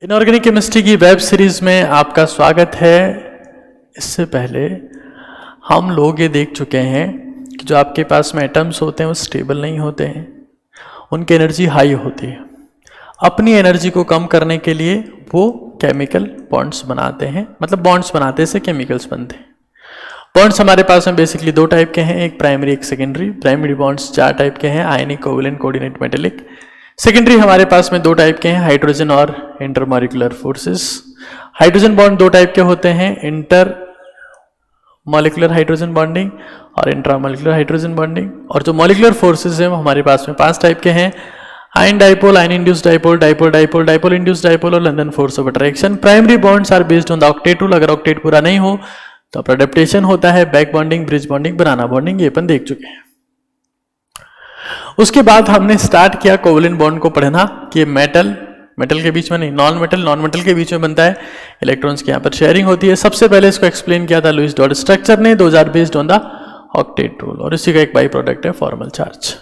Inorganic chemistry की web series में आपका स्वागत है। इससे पहले हम लोग ये देख चुके हैं कि जो आपके पास में एटम्स होते हैं वो स्टेबल नहीं होते हैं, उनकी एनर्जी हाई होती है। अपनी एनर्जी को कम करने के लिए वो केमिकल बॉन्ड्स बनाते हैं, मतलब बॉन्ड्स बनाते हैं, इससे केमिकल्स बनते हैं। बॉन्ड्स हमारे पास में बेसिकली दो टाइप के हैं, एक प्राइमरी एक सेकेंडरी। प्राइमरी बॉन्ड्स चार टाइप के हैं, आयनिक, कोवैलेंट, कोऑर्डिनेट, मेटेलिक। सेकेंडरी हमारे पास में दो टाइप के हैं, हाइड्रोजन और इंटरमॉलिक्यूलर फोर्सेस। हाइड्रोजन बॉन्ड दो टाइप के होते हैं, इंटर मॉलिक्यूलर हाइड्रोजन बॉन्डिंग और इंट्रामॉलिक्यूलर हाइड्रोजन बॉन्डिंग। और जो मॉलिक्यूलर फोर्सेस हैं वो हमारे पास में पांच टाइप के हैं, ion dipole, ion induced dipole, dipole dipole, dipole induced dipole और London force of attraction. Primary bonds are based on the octet rule. अगर ऑक्टेट पूरा नहीं हो तो अडेप्टेशन होता है, back bonding, bridge bonding, banana bonding, ये अपन देख चुके हैं। उसके बाद हमने स्टार्ट किया कोवैलेंट बॉन्ड को पढ़ना कि मेटल के बीच में नहीं, नॉन मेटल के बीच में बनता है, इलेक्ट्रॉन्स की यहाँ पर शेयरिंग होती है। सबसे पहले इसको एक्सप्लेन किया था लुईस डॉट स्ट्रक्चर ने, 2000 based on the octet rule, और इसी का एक बाई प्रोडक्ट है formal charge.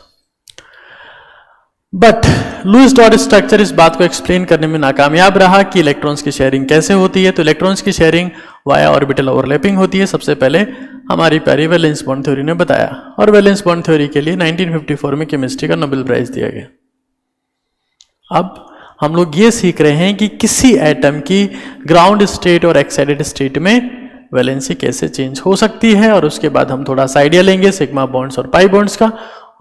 But Lewis dot structure इस बात को एक्सप्लेन करने में नाकामयाब रहा कि इलेक्ट्रॉन्स की शेयरिंग कैसे होती है। तो इलेक्ट्रॉन्स की शेयरिंग वाया ऑर्बिटल ओवरलैपिंग होती है, सबसे पहले हमारी प्यारी वैलेंस बॉन्ड थ्योरी ने बताया। और वैलेंस बॉन्ड थ्योरी के लिए 1954 में केमिस्ट्री का नोबेल प्राइज दिया गया। अब हम लोग ये सीख रहे हैं कि किसी एटम की ग्राउंड स्टेट और एक्साइटेड स्टेट में वैलेंसी कैसे चेंज हो सकती है, और उसके बाद हम थोड़ा सा आइडिया लेंगे सिग्मा बॉन्ड्स और पाई बॉन्ड्स का,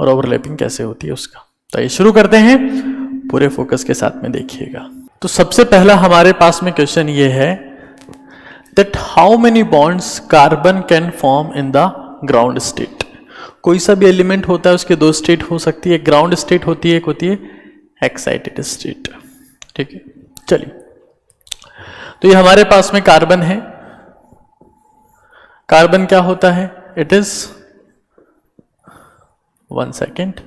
और ओवरलैपिंग कैसे होती है उसका। तो ये शुरू करते हैं, पूरे फोकस के साथ में देखिएगा। तो सबसे पहला हमारे पास में क्वेश्चन ये है that how many bonds carbon can form in the ground state। कोई सा भी एलिमेंट होता है उसके दो स्टेट हो सकती है, ग्राउंड स्टेट होती है, एक होती है एक्साइटेड स्टेट। ठीक है, चलिए। तो ये हमारे पास में कार्बन है। कार्बन क्या होता है? इट इज 1 सेकेंड,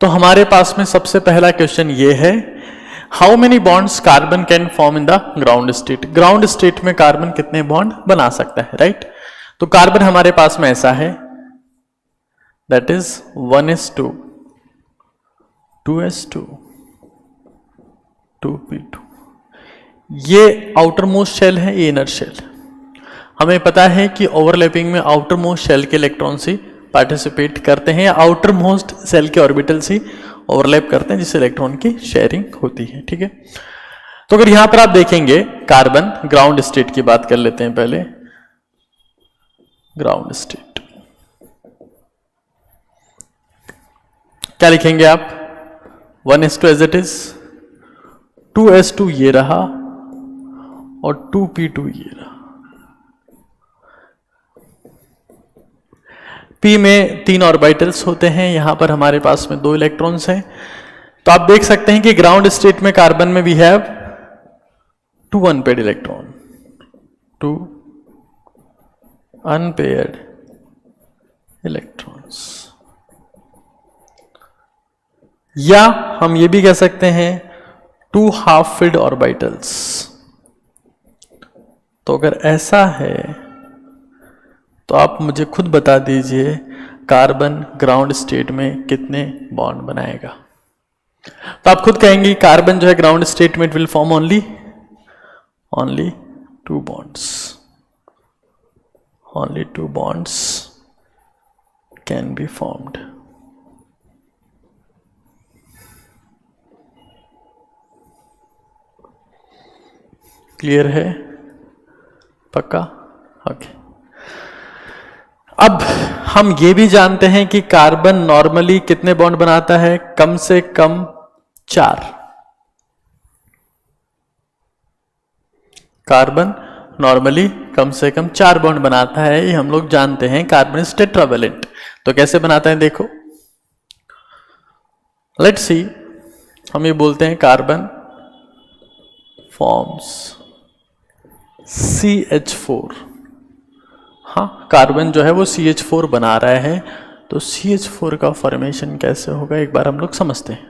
तो हमारे पास में सबसे पहला क्वेश्चन ये है, how many bonds carbon can form in the ground state. Ground state में कार्बन कितने बॉन्ड बना सकता है, राइट? तो कार्बन हमारे पास में ऐसा है, that is 1s2, 2s2, 2p2। ये आउटर मोस्ट शेल है, ये इनर शेल। हमें पता है कि ओवरलैपिंग में आउटर मोस्ट शेल के इलेक्ट्रॉन से पार्टिसिपेट करते हैं, या आउटर मोस्ट सेल के ऑर्बिटल से ओवरलैप करते हैं, जिससे इलेक्ट्रॉन की शेयरिंग होती है। ठीक है, तो अगर यहां पर आप देखेंगे कार्बन ग्राउंड स्टेट की बात कर लेते हैं पहले। ग्राउंड स्टेट क्या लिखेंगे आप? 1s2 as it is, 2s2 ये रहा, और 2p2 ये रहा। p में 3 ऑर्बिटल्स होते हैं, यहां पर हमारे पास में 2 इलेक्ट्रॉन्स हैं। तो आप देख सकते हैं कि ग्राउंड स्टेट में कार्बन में we have 2 unpaired electron, 2 unpaired electrons, या हम ये भी कह सकते हैं 2 हाफ फिल्ड ऑर्बिटल्स। तो अगर ऐसा है तो आप मुझे खुद बता दीजिए कार्बन ग्राउंड स्टेट में कितने बॉन्ड बनाएगा। तो आप खुद कहेंगे कार्बन जो है ग्राउंड स्टेट में it will form only 2 bonds, only 2 bonds can be formed. Clear है? पक्का? ओके। अब हम ये भी जानते हैं कि कार्बन नॉर्मली कितने बॉन्ड बनाता है? कम से कम 4। कार्बन नॉर्मली कम से कम 4 बॉन्ड बनाता है, ये हम लोग जानते हैं। Carbon is tetravalent. तो कैसे बनाता है देखो, लेट्स सी। हम ये बोलते हैं कार्बन फॉर्म्स CH4। हाँ, कार्बन जो है वो CH4 बना रहा है, तो CH4 का फॉर्मेशन कैसे होगा एक बार हम लोग समझते हैं।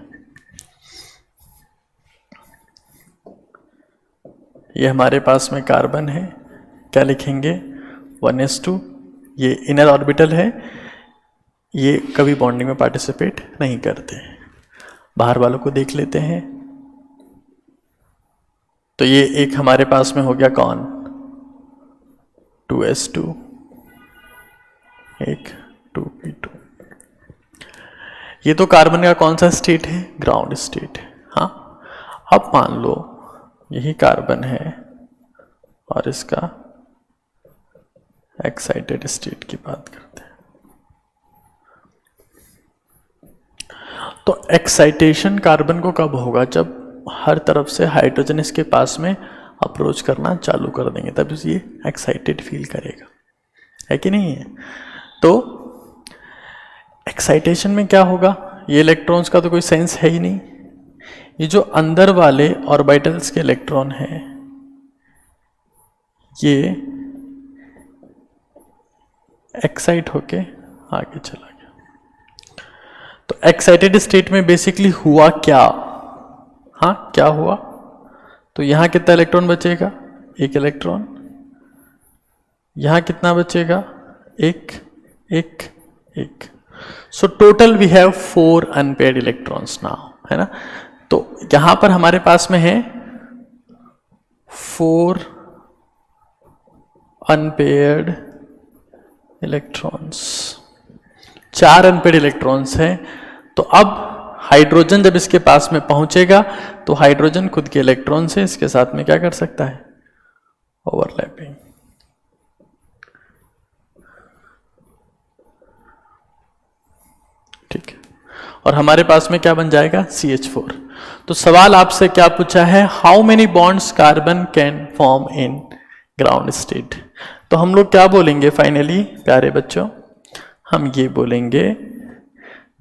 ये हमारे पास में कार्बन है, क्या लिखेंगे 1s2, ये इनर ऑर्बिटल है, ये कभी बॉन्डिंग में पार्टिसिपेट नहीं करते। बाहर वालों को देख लेते हैं। तो ये एक हमारे पास में हो गया कौन 2s2, एक 2p2। ये तो कार्बन का कौन सा स्टेट है, ग्राउंड स्टेट। हाँ, अब मान लो यही कार्बन है और इसका एक्साइटेड स्टेट की बात करते हैं। तो एक्साइटेशन कार्बन को कब होगा, जब हर तरफ से हाइड्रोजन इसके पास में अप्रोच करना चालू कर देंगे, तब ये एक्साइटेड फील करेगा, है कि नहीं है। तो एक्साइटेशन में क्या होगा, ये इलेक्ट्रॉन्स का तो कोई सेंस है ही नहीं। ये जो अंदर वाले ऑर्बिटल्स के इलेक्ट्रॉन हैं, ये एक्साइट होके आगे चला गया। तो एक्साइटेड स्टेट में बेसिकली हुआ क्या, हाँ क्या हुआ, तो यहां कितना इलेक्ट्रॉन बचेगा, एक इलेक्ट्रॉन, यहां कितना बचेगा, एक एक एक। So total we have 4 unpaired electrons now, है ना। तो यहां पर हमारे पास में है 4 अनपेयर्ड इलेक्ट्रॉन्स, 4 अनपेयर्ड इलेक्ट्रॉन्स हैं। तो अब हाइड्रोजन जब इसके पास में पहुंचेगा तो हाइड्रोजन खुद के इलेक्ट्रॉन से इसके साथ में क्या कर सकता है, ओवरलैपिंग। ठीक है, और हमारे पास में क्या बन जाएगा CH4। तो सवाल आपसे क्या पूछा है, how many bonds carbon can form in ground state. तो हम लोग क्या बोलेंगे फाइनली प्यारे बच्चों, हम ये बोलेंगे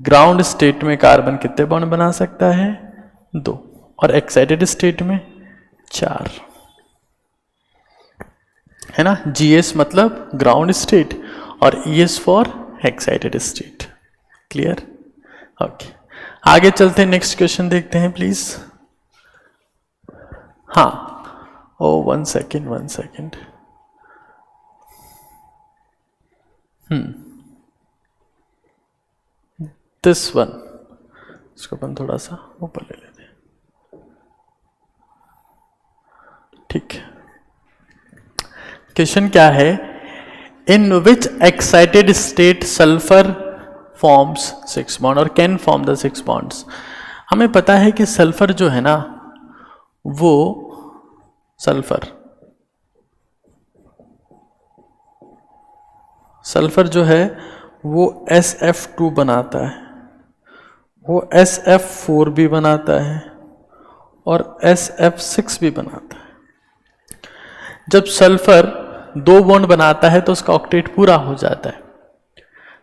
ग्राउंड स्टेट में कार्बन कितने बॉन्ड बना सकता है, 2, और एक्साइटेड स्टेट में 4, है ना। GS मतलब ग्राउंड स्टेट और ES for excited state. Clear, okay. आगे चलते हैं, नेक्स्ट क्वेश्चन देखते हैं प्लीज। हाँ, ओ 1 सेकेंड। दिस वन, इसको अपन थोड़ा सा ऊपर ले लेते हैं। ठीक है, क्वेश्चन क्या है, in which excited state sulphur forms 6 bond और कैन फॉर्म द 6 बॉन्ड्स। हमें पता है कि सल्फर जो है ना, वो सल्फर जो है वो SF2 बनाता है, वो SF4 भी बनाता है और SF6 भी बनाता है। जब सल्फर 2 बॉन्ड बनाता है तो उसका ऑक्टेट पूरा हो जाता है।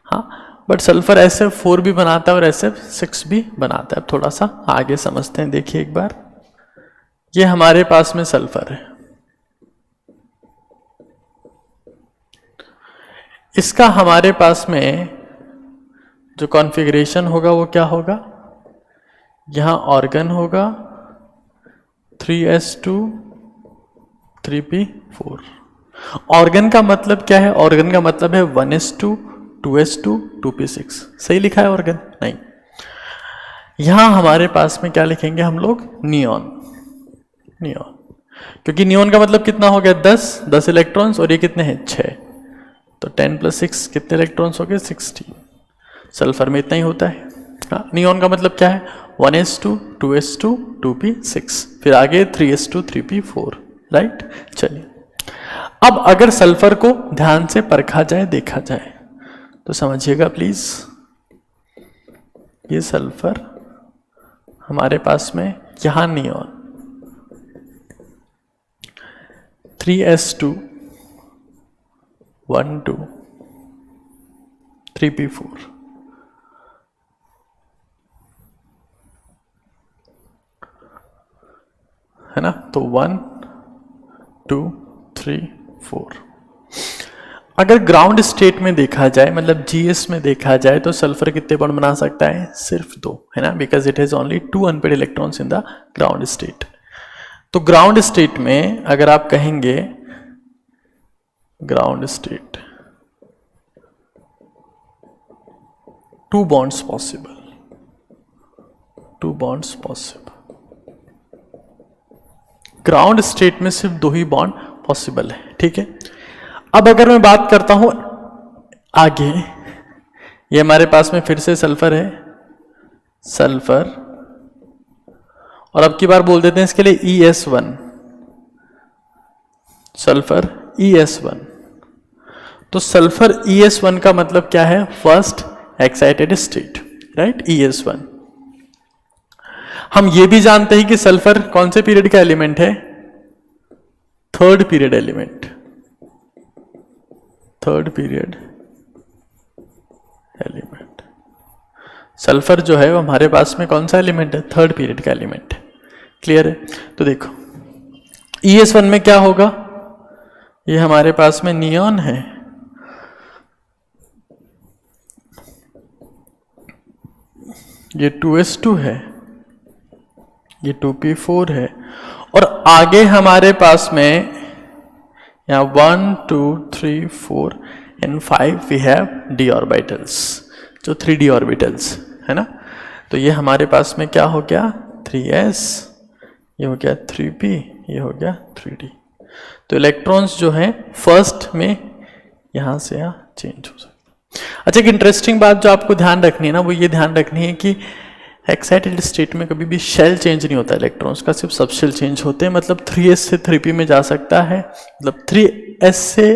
हाँ, बट सल्फर SF4 भी बनाता है और SF6 भी बनाता है। अब थोड़ा सा आगे समझते हैं, देखिए एक बार, ये हमारे पास में सल्फर है, इसका हमारे पास में जो कॉन्फ़िगरेशन होगा वो क्या होगा, यहां ऑर्गन होगा 3s2 3p4। ऑर्गन का मतलब क्या है, ऑर्गन का मतलब है 1s2 2s2 2p6। सही लिखा है ऑर्गन, नहीं। यहां हमारे पास में क्या लिखेंगे हम लोग, नियॉन। क्योंकि नियॉन का मतलब कितना हो गया, 10 इलेक्ट्रॉन्स, और ये कितने हैं 6, तो 10 + 6 कितने इलेक्ट्रॉन्स हो गए 16। सल्फर में इतना ही होता है। हाँ, नियॉन का मतलब क्या है, 1s2 2s2 2p6, फिर आगे 3s2 3p4, राइट। चलिए, अब अगर सल्फर को ध्यान से परखा जाए, देखा जाए, तो समझिएगा प्लीज, ये सल्फर हमारे पास में यहां नियॉन 3s2 1 2 3p4, है ना। तो 1 2 3 4। अगर ग्राउंड स्टेट में देखा जाए, मतलब GS में देखा जाए, तो सल्फर कितने बॉन्ड बना सकता है, सिर्फ 2, है ना, because it has only 2 unpaired electrons in the ground state. तो ग्राउंड स्टेट में अगर आप कहेंगे ground state, 2 bonds possible, 2 bonds possible. Ground state में सिर्फ 2 ही बॉन्ड पॉसिबल है, ठीक है। अब अगर मैं बात करता हूं आगे, ये हमारे पास में फिर से सल्फर है, सल्फर, और अब की बार बोल देते हैं इसके लिए ES1, सल्फर ES1। तो सल्फर ES1 का मतलब क्या है? First excited state, right, ES1। हम ये भी जानते हैं कि सल्फर कौन से पीरियड का एलिमेंट है? 3rd period element, 3rd period element. Sulphur जो है वो हमारे पास में कौन सा एलिमेंट है? 3rd पीरियड का एलिमेंट है। क्लियर है? तो देखो ES1 में क्या होगा, ये हमारे पास में नियॉन है, ये 2s2 है, ये 2p4 है, और आगे हमारे पास में यहाँ 1 2 3 4 and 5 we have d orbitals, जो 3d ऑर्बिटल्स है ना। तो ये हमारे पास में क्या हो गया? 3s, ये हो गया 3p, ये हो गया 3d। तो इलेक्ट्रॉन्स जो हैं फर्स्ट में यहां से यहाँ चेंज हो सकते हैं। अच्छा, एक इंटरेस्टिंग बात जो आपको ध्यान रखनी है ना, वो ये ध्यान रखनी है कि एक्साइटेड स्टेट में कभी भी शेल चेंज नहीं होता इलेक्ट्रॉन्स का, सिर्फ सब शेल चेंज होते हैं। मतलब 3s से 3p में जा सकता है, मतलब 3s से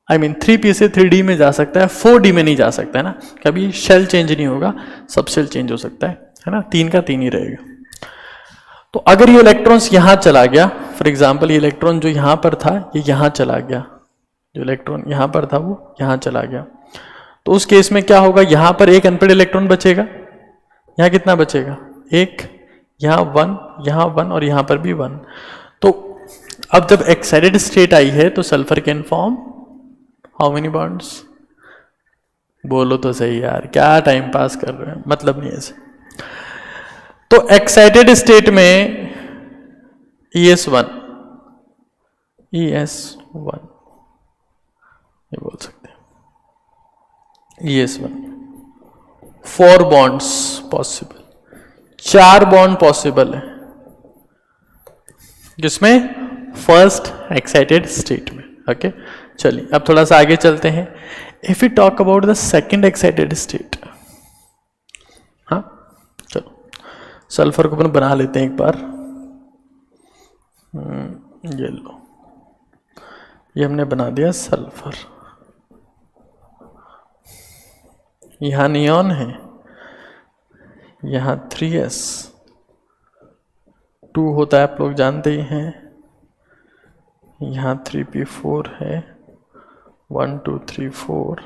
3p से 3d में जा सकता है, 4d में नहीं जा सकता है ना। कभी शेल चेंज नहीं होगा, सब शेल चेंज हो सकता है ना, 3 का 3 ही रहेगा। तो अगर ये इलेक्ट्रॉन्स यहां चला गया, फॉर एग्जाम्पल ये इलेक्ट्रॉन जो यहां पर था ये यहां चला गया, जो इलेक्ट्रॉन यहां पर था वो यहां चला गया, तो उस केस में क्या होगा? यहां पर एक अनपेड इलेक्ट्रॉन बचेगा, यहां कितना बचेगा? 1, यहां 1, यहां 1 और यहां पर भी 1। तो अब जब एक्साइटेड स्टेट आई है तो sulphur can form how many bonds? बोलो तो सही यार, क्या टाइम पास कर रहे हैं, मतलब नहीं ऐसे। तो एक्साइटेड स्टेट में ES1 ये बोल सकते हैं, ES1 4 bonds possible, 4 bond possible है, जिसमें फर्स्ट एक्साइटेड स्टेट में। ओके, चलिए अब थोड़ा सा आगे चलते हैं। If you talk about the second excited state, हाँ चलो सल्फर को अपन बना लेते हैं एक बार। ये लो, ये हमने बना दिया सल्फर। यहां नियॉन है, यहां 3s 2 होता है, आप लोग जानते ही हैं। यहां 3p4 है, 1 2 3 4,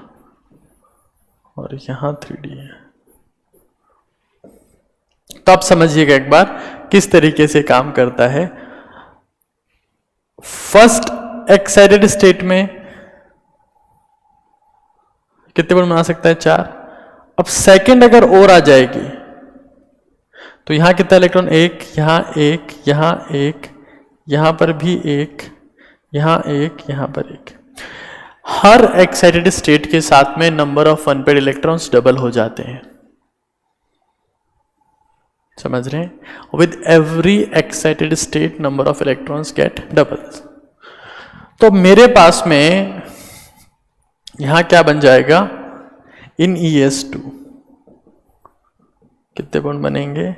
और यहां 3d है। तो आप समझिएगा एक बार किस तरीके से काम करता है। फर्स्ट एक्साइटेड स्टेट में कितने बॉन्ड बना सकता है? 4। अब सेकंड अगर और आ जाएगी तो यहां कितना इलेक्ट्रॉन? 1, यहां 1, यहां 1, यहां पर भी 1, यहां 1, यहां पर 1। हर एक्साइटेड स्टेट के साथ में number of unpaid electrons double हो जाते हैं, समझ रहे हैं? With every excited state number of electrons get double. तो मेरे पास में यहां क्या बन जाएगा? इन ES2 कितने बॉन्ड बनेंगे?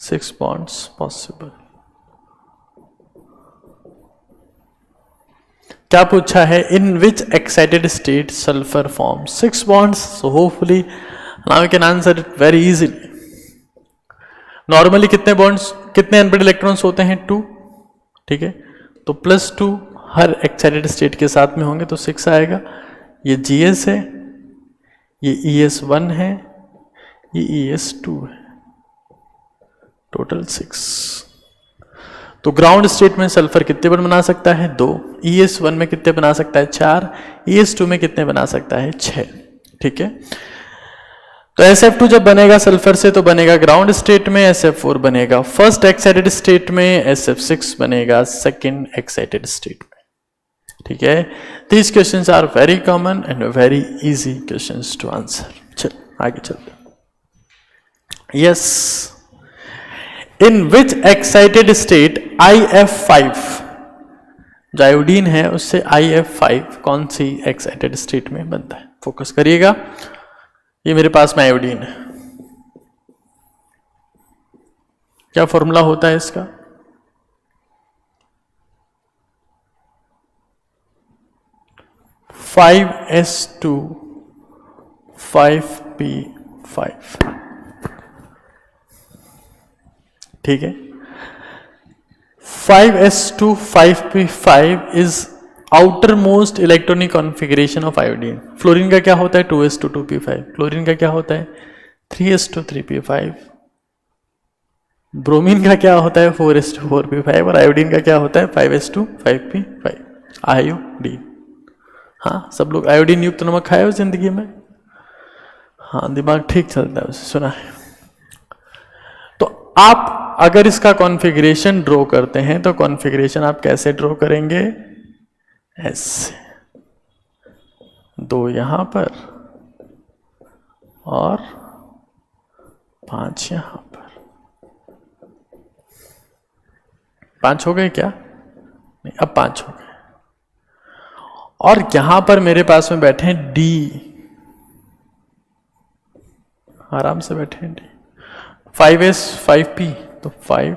6 बॉन्ड्स पॉसिबल। क्या पूछा है? In which excited state sulphur form 6 bonds. So hopefully now you can answer it very easily. Normally कितने बॉन्ड्स, कितने अनपेड इलेक्ट्रॉन्स होते हैं? 2, ठीक है। तो +2 हर एक्साइटेड स्टेट के साथ में होंगे तो 6 आएगा। ये GS है, ये ES1 है, ये ES2 है, टोटल 6। तो ग्राउंड स्टेट में सल्फर कितने बॉन्ड बना सकता है? 2। ES1 में कितने बना सकता है? 4। ES2 में कितने बना सकता है? 6। ठीक है। तो SF2 जब बनेगा सल्फर से तो बनेगा ग्राउंड स्टेट में, SF4 बनेगा फर्स्ट एक्साइटेड स्टेट में, SF6 बनेगा सेकंड एक्साइटेड स्टेट में। ठीक है, these questions are very common and very easy questions to answer. चल आगे चलते हैं। Yes, in which excited state IF5, जो आयोडीन है उससे IF5 कौन सी एक्साइटेड स्टेट में बनता है? फोकस करिएगा, ये मेरे पास में आयोडीन है। क्या फॉर्मूला होता है इसका? (5s2 5p5). ठीक है, 5s2 5p5 is outer most electronic configuration of iodine. Fluorine का क्या होता है? 2s2 2p5। क्लोरीन का क्या होता है? 3s2 3p5। ब्रोमीन का क्या होता है? 4s2 4p5। और आयोडीन का क्या होता है? 5s2 5p5। आयोडीन। हाँ, सब लोग आयोडीन युक्त नमक खाए हो जिंदगी में? हाँ, दिमाग ठीक चलता है, उसे सुना है। तो आप अगर इसका कॉन्फ़िगरेशन ड्रॉ करते हैं तो कॉन्फ़िगरेशन आप कैसे ड्रॉ करेंगे? ऐसे, 2 यहां पर और 5 यहां पर। 5 हो गए क्या? नहीं, अब 5 हो गए। और यहां पर मेरे पास में बैठे हैं D, आराम से बैठे हैं D। 5s 5p, तो 5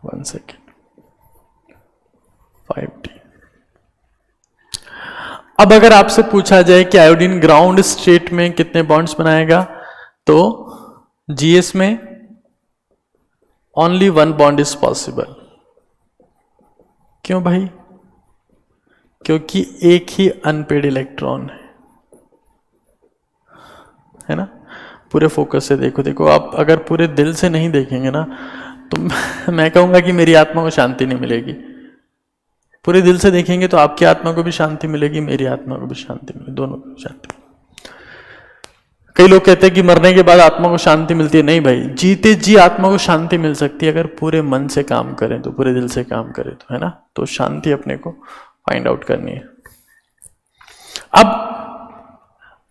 1 सेकेंड 5d। अब अगर आपसे पूछा जाए कि आयोडीन ग्राउंड स्टेट में कितने बॉन्ड्स बनाएगा, तो GS में ओनली 1 बॉन्ड इज पॉसिबल। क्यों भाई? क्योंकि एक ही अनपेड इलेक्ट्रॉन है ना। पूरे फोकस से देखो, देखो आप अगर पूरे दिल से नहीं देखेंगे ना तो मैं कहूंगा कि मेरी आत्मा को शांति नहीं मिलेगी। पूरे दिल से देखेंगे तो आपकी आत्मा को भी शांति मिलेगी, मेरी आत्मा को भी शांति मिलेगी, दोनों को शांति। कई लोग कहते हैं कि मरने के बाद आत्मा को शांति मिलती है। नहीं भाई, जीते जी आत्मा को शांति मिल सकती है अगर पूरे मन से काम करें तो, पूरे दिल से काम करें तो, है ना। तो शांति अपने को फाइंड आउट करनी है। अब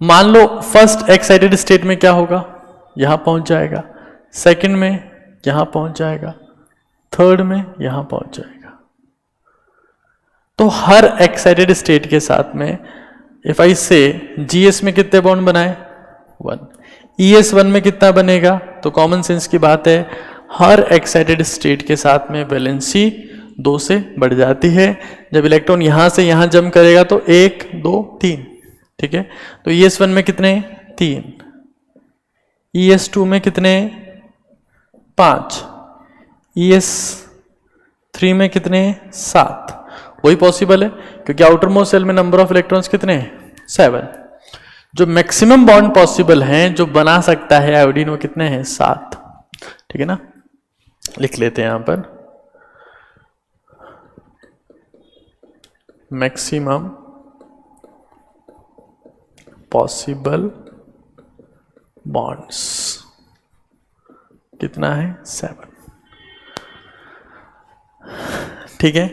मान लो फर्स्ट एक्साइटेड स्टेट में क्या होगा? यहां पहुंच जाएगा, सेकंड में यहां पहुंच जाएगा, थर्ड में यहां पहुंच जाएगा। तो हर एक्साइटेड स्टेट के साथ में इफ आई से GS में कितने बॉन्ड बनाए? 1। ES1 में कितना बनेगा? तो कॉमन सेंस की बात है, हर एक्साइटेड स्टेट के साथ में वैलेंसी 2 से बढ़ जाती है। जब इलेक्ट्रॉन यहां से यहां जंप करेगा तो 1 2 3, ठीक है। तो ES1 में कितने? 3। ES2 में कितने? 5। ES3 में कितने? 7। वही पॉसिबल है क्योंकि आउटर मोस्ट सेल में नंबर ऑफ इलेक्ट्रॉन्स कितने हैं? 7। जो मैक्सिमम बॉन्ड पॉसिबल हैं, जो बना सकता है आयोडीन, वो कितने हैं? 7। ठीक है ना, लिख लेते हैं यहां पर मैक्सिमम पॉसिबल बॉन्ड्स कितना है? 7। ठीक है,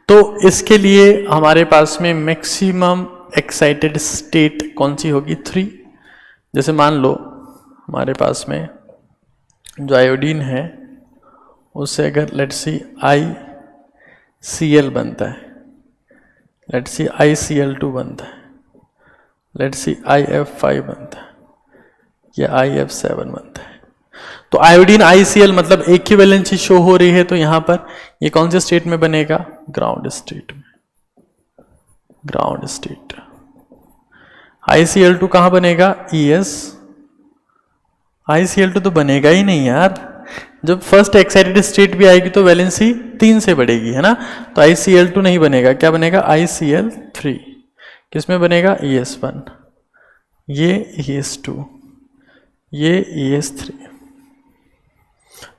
तो इसके लिए हमारे पास में मैक्सिमम एक्साइटेड स्टेट कौन सी होगी? 3। जैसे मान लो हमारे पास में जो आयोडीन है उससे अगर लेट्स सी ICl बनता है, लेट्स सी ICl2 बनता है, लेट्स सी IF5 बनता है या IF7 बनता है। तो आयोडीन ICl मतलब एक ही वैलेंसी शो हो रही है, तो यहां पर ये कौन से स्टेट में बनेगा? ग्राउंड स्टेट में। Ground state. ICl2 कहां बनेगा? ES। ICl2 तो बनेगा ही नहीं यार। जब फर्स्ट एक्साइटेड स्टेट भी आएगी तो वैलेंसी 3 से बढ़ेगी, है ना। तो ICl2 नहीं बनेगा, क्या बनेगा? ICl3। किसमें बनेगा? ES1, ये ES2, ये ES3।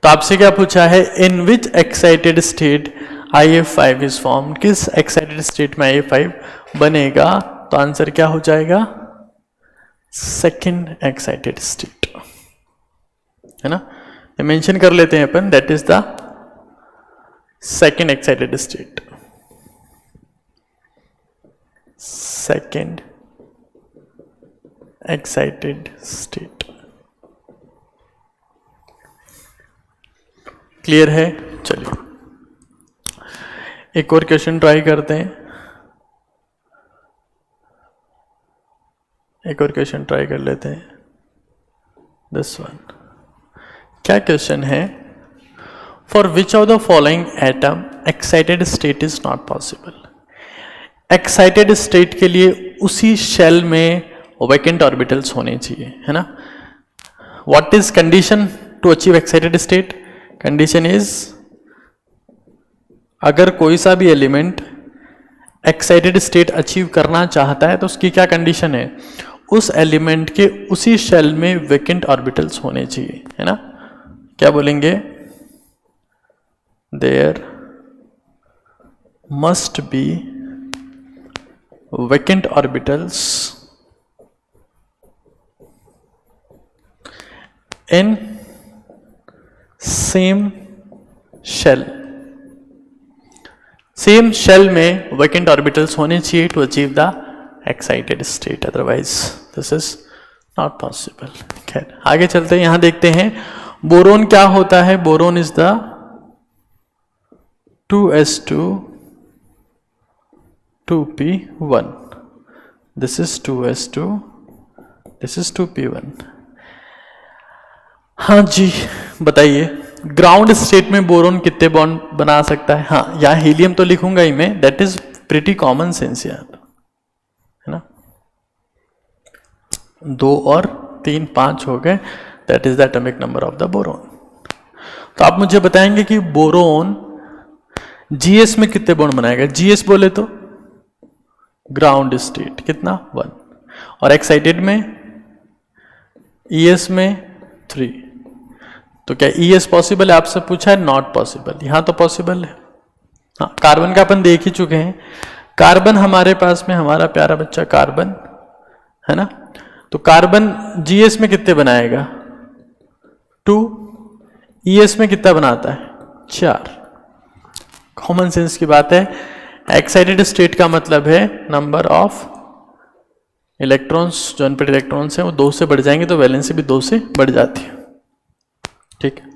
तो आपसे क्या पूछा है? In which excited state IF5 is form. किस एक्साइटेड स्टेट में IF5 बनेगा? तो आंसर क्या हो जाएगा? सेकेंड एक्साइटेड स्टेट, है ना, ये मेंशन कर लेते हैं अपन, that is the second excited state, second excited state. Clear है? चलिए एक और क्वेश्चन ट्राई करते हैं, एक और क्वेश्चन ट्राई कर लेते हैं, दिस वन। क्या क्वेश्चन है? For which of the following atom excited state is not possible. Excited state के लिए उसी शेल में वैकेंट ऑर्बिटल्स होने चाहिए, है ना। What is condition to achieve excited state? Condition is, अगर कोई सा भी एलिमेंट एक्साइटेड स्टेट अचीव करना चाहता है तो उसकी क्या कंडीशन है? उस एलिमेंट के उसी शेल में वैकेंट ऑर्बिटल्स होने चाहिए, है ना। क्या बोलेंगे? There must be vacant orbitals in same shell, same shell में वैकेंट ऑर्बिटल्स होने चाहिए to achieve the excited state, otherwise this is not possible. खैर आगे चलते हैं, यहां देखते हैं बोरोन क्या होता है। Boron is the 2s2 2p1, this is 2s2, this is 2p1। हाँ जी बताइए, ग्राउंड स्टेट में बोरोन कितने बॉन्ड बना सकता है? हाँ, यहाँ हीलियम तो लिखूंगा ही मैं, that is pretty common sense यार, है ना। 2 और 3 5 हो गए, that is the atomic number of the boron. तो आप मुझे बताएंगे कि बोरोन जीएस में कितने बॉन्ड बनाएगा? जीएस बोले तो ग्राउंड स्टेट कितना? 1, और एक्साइटेड में ईएस में 3। तो क्या ईएस पॉसिबल है? आपसे पूछा है, नॉट पॉसिबल। यहां तो पॉसिबल है। हाँ, कार्बन का अपन देख ही चुके हैं। कार्बन हमारे पास में, हमारा प्यारा बच्चा कार्बन, है ना। तो कार्बन जीएस में कितने बनाएगा? 2। ईएस में कितना बनाता है? 4। कॉमन सेंस की बात है। एक्साइटेड स्टेट का मतलब है नंबर ऑफ इलेक्ट्रॉन्स, जो अनपेड इलेक्ट्रॉन्स हैं वो 2 से बढ़ जाएंगे तो वैलेंसी भी 2 से बढ़ जाती है। ठीक है,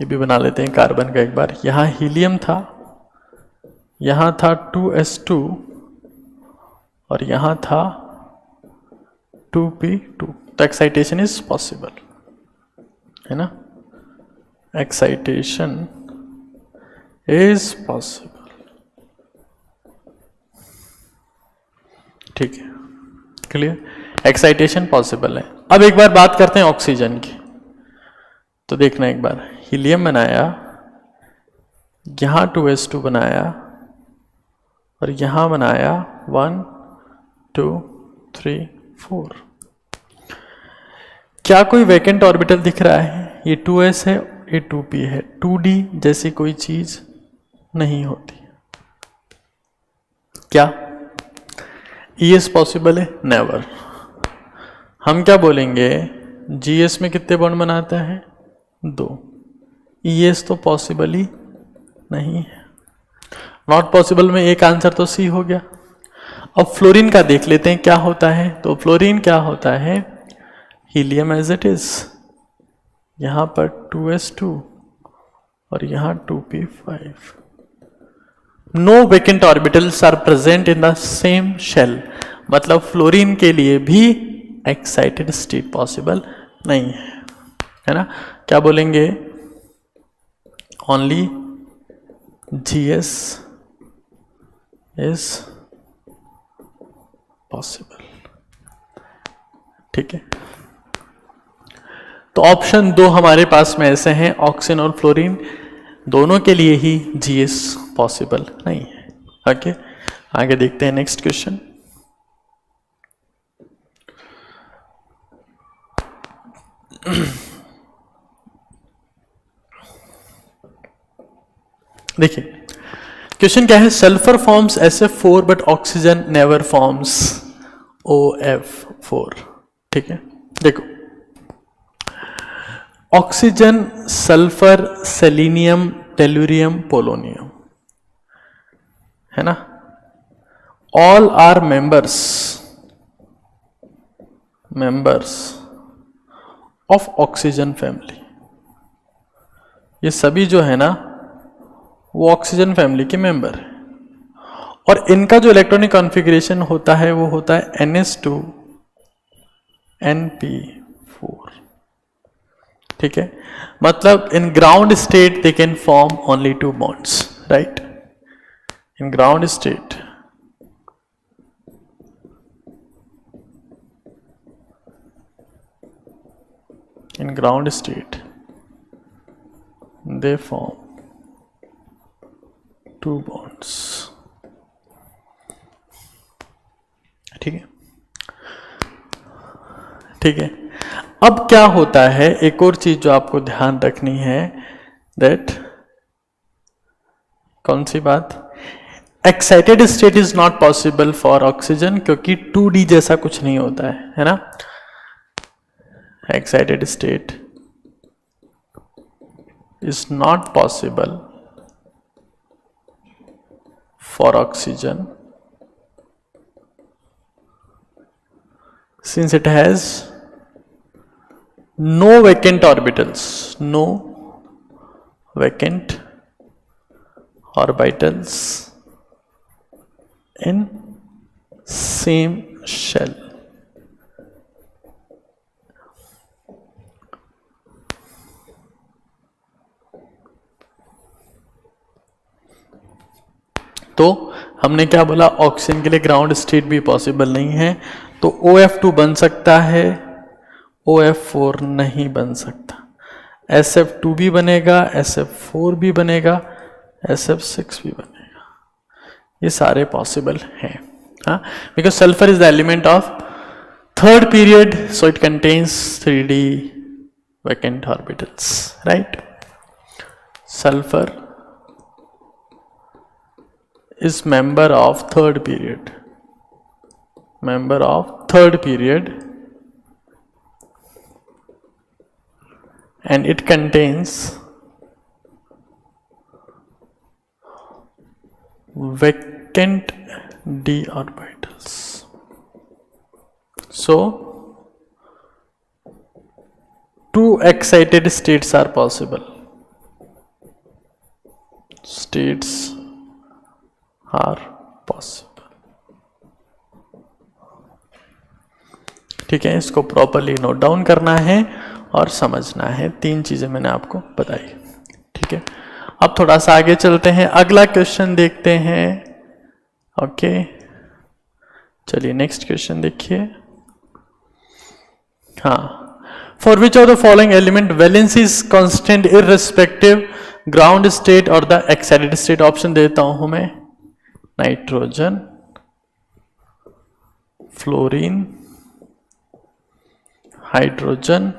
ये भी बना लेते हैं कार्बन का एक बार। यहां हीलियम था, यहां था 2s2 और यहां था 2p2, तो एक्साइटेशन इज पॉसिबल, है ना। एक्साइटेशन इज पॉसिबल, ठीक है, क्लियर। एक्साइटेशन पॉसिबल है। अब एक बार बात करते हैं ऑक्सीजन की। तो देखना एक बार, हीलियम बनाया, यहां 2s2 बनाया और यहां बनाया 1 2 3 4। क्या कोई वैकेंट ऑर्बिटल दिख रहा है? ये 2s है, ये 2p है। 2d जैसी कोई चीज नहीं होती। क्या ईएस पॉसिबल है? नेवर। हम क्या बोलेंगे? जीएस में कितने बॉन्ड बनाता है? 2। ईएस तो पॉसिबल ही नहीं है। नॉट पॉसिबल में एक आंसर तो सी हो गया। अब फ्लोरीन का देख लेते हैं क्या होता है। तो फ्लोरीन क्या होता है? हीलियम एज इट इज, यहां पर 2s2 और यहां 2p5। No vacant orbitals are present in the same shell, मतलब फ्लोरीन के लिए भी एक्साइटेड स्टेट पॉसिबल नहीं है ना। क्या बोलेंगे? ओनली जीएस इज पॉसिबल, ठीक है। तो ऑप्शन 2 हमारे पास में ऐसे हैं, ऑक्सीजन और फ्लोरीन, दोनों के लिए ही जीएस पॉसिबल नहीं है। ओके, आगे देखते हैं नेक्स्ट क्वेश्चन। देखिए क्वेश्चन क्या है, sulphur forms SF4 but oxygen never forms OF4। ठीक है, देखो oxygen, sulphur, selenium, tellurium, polonium, है ना, all are members of oxygen family. ये सभी जो है ना वो ऑक्सीजन फैमिली के मेंबर है, और इनका जो इलेक्ट्रॉनिक कॉन्फ़िगरेशन होता है वो होता है NS2NP4। ठीक है, मतलब in ground state they can form only 2 bonds, right. In ground state they form 2 bonds। ठीक है, ठीक है। अब क्या होता है, एक और चीज जो आपको ध्यान रखनी है, दैट कौन सी बात, excited state is not possible for oxygen, क्योंकि 2D जैसा कुछ नहीं होता है ना। Excited state is not possible for oxygen since it has no vacant orbitals, no vacant orbitals in same shell। तो हमने क्या बोला, ऑक्सीजन के लिए ग्राउंड स्टेट भी पॉसिबल नहीं है, तो OF2 बन सकता है, OF4 नहीं बन सकता। SF2 भी बनेगा, SF4 भी बनेगा, SF6 भी बनेगा, ये सारे पॉसिबल हैं, हाँ, because sulphur is the element of 3rd period, so it contains 3D vacant orbitals, right. Sulphur is member of 3rd period, and it contains vacant d orbitals, so 2 excited states are possible, are possible। ठीक है, इसको properly note down करना है और समझना है। 3 चीजें मैंने आपको बताई, ठीक है। अब थोड़ा सा आगे चलते हैं, अगला क्वेश्चन देखते हैं। ओके, चलिए नेक्स्ट क्वेश्चन देखिए। हाँ, for which of the following element valence is constant irrespective ground state और द एक्साइटेड स्टेट। ऑप्शन देता हूं मैं, नाइट्रोजन, फ्लोरीन, हाइड्रोजन,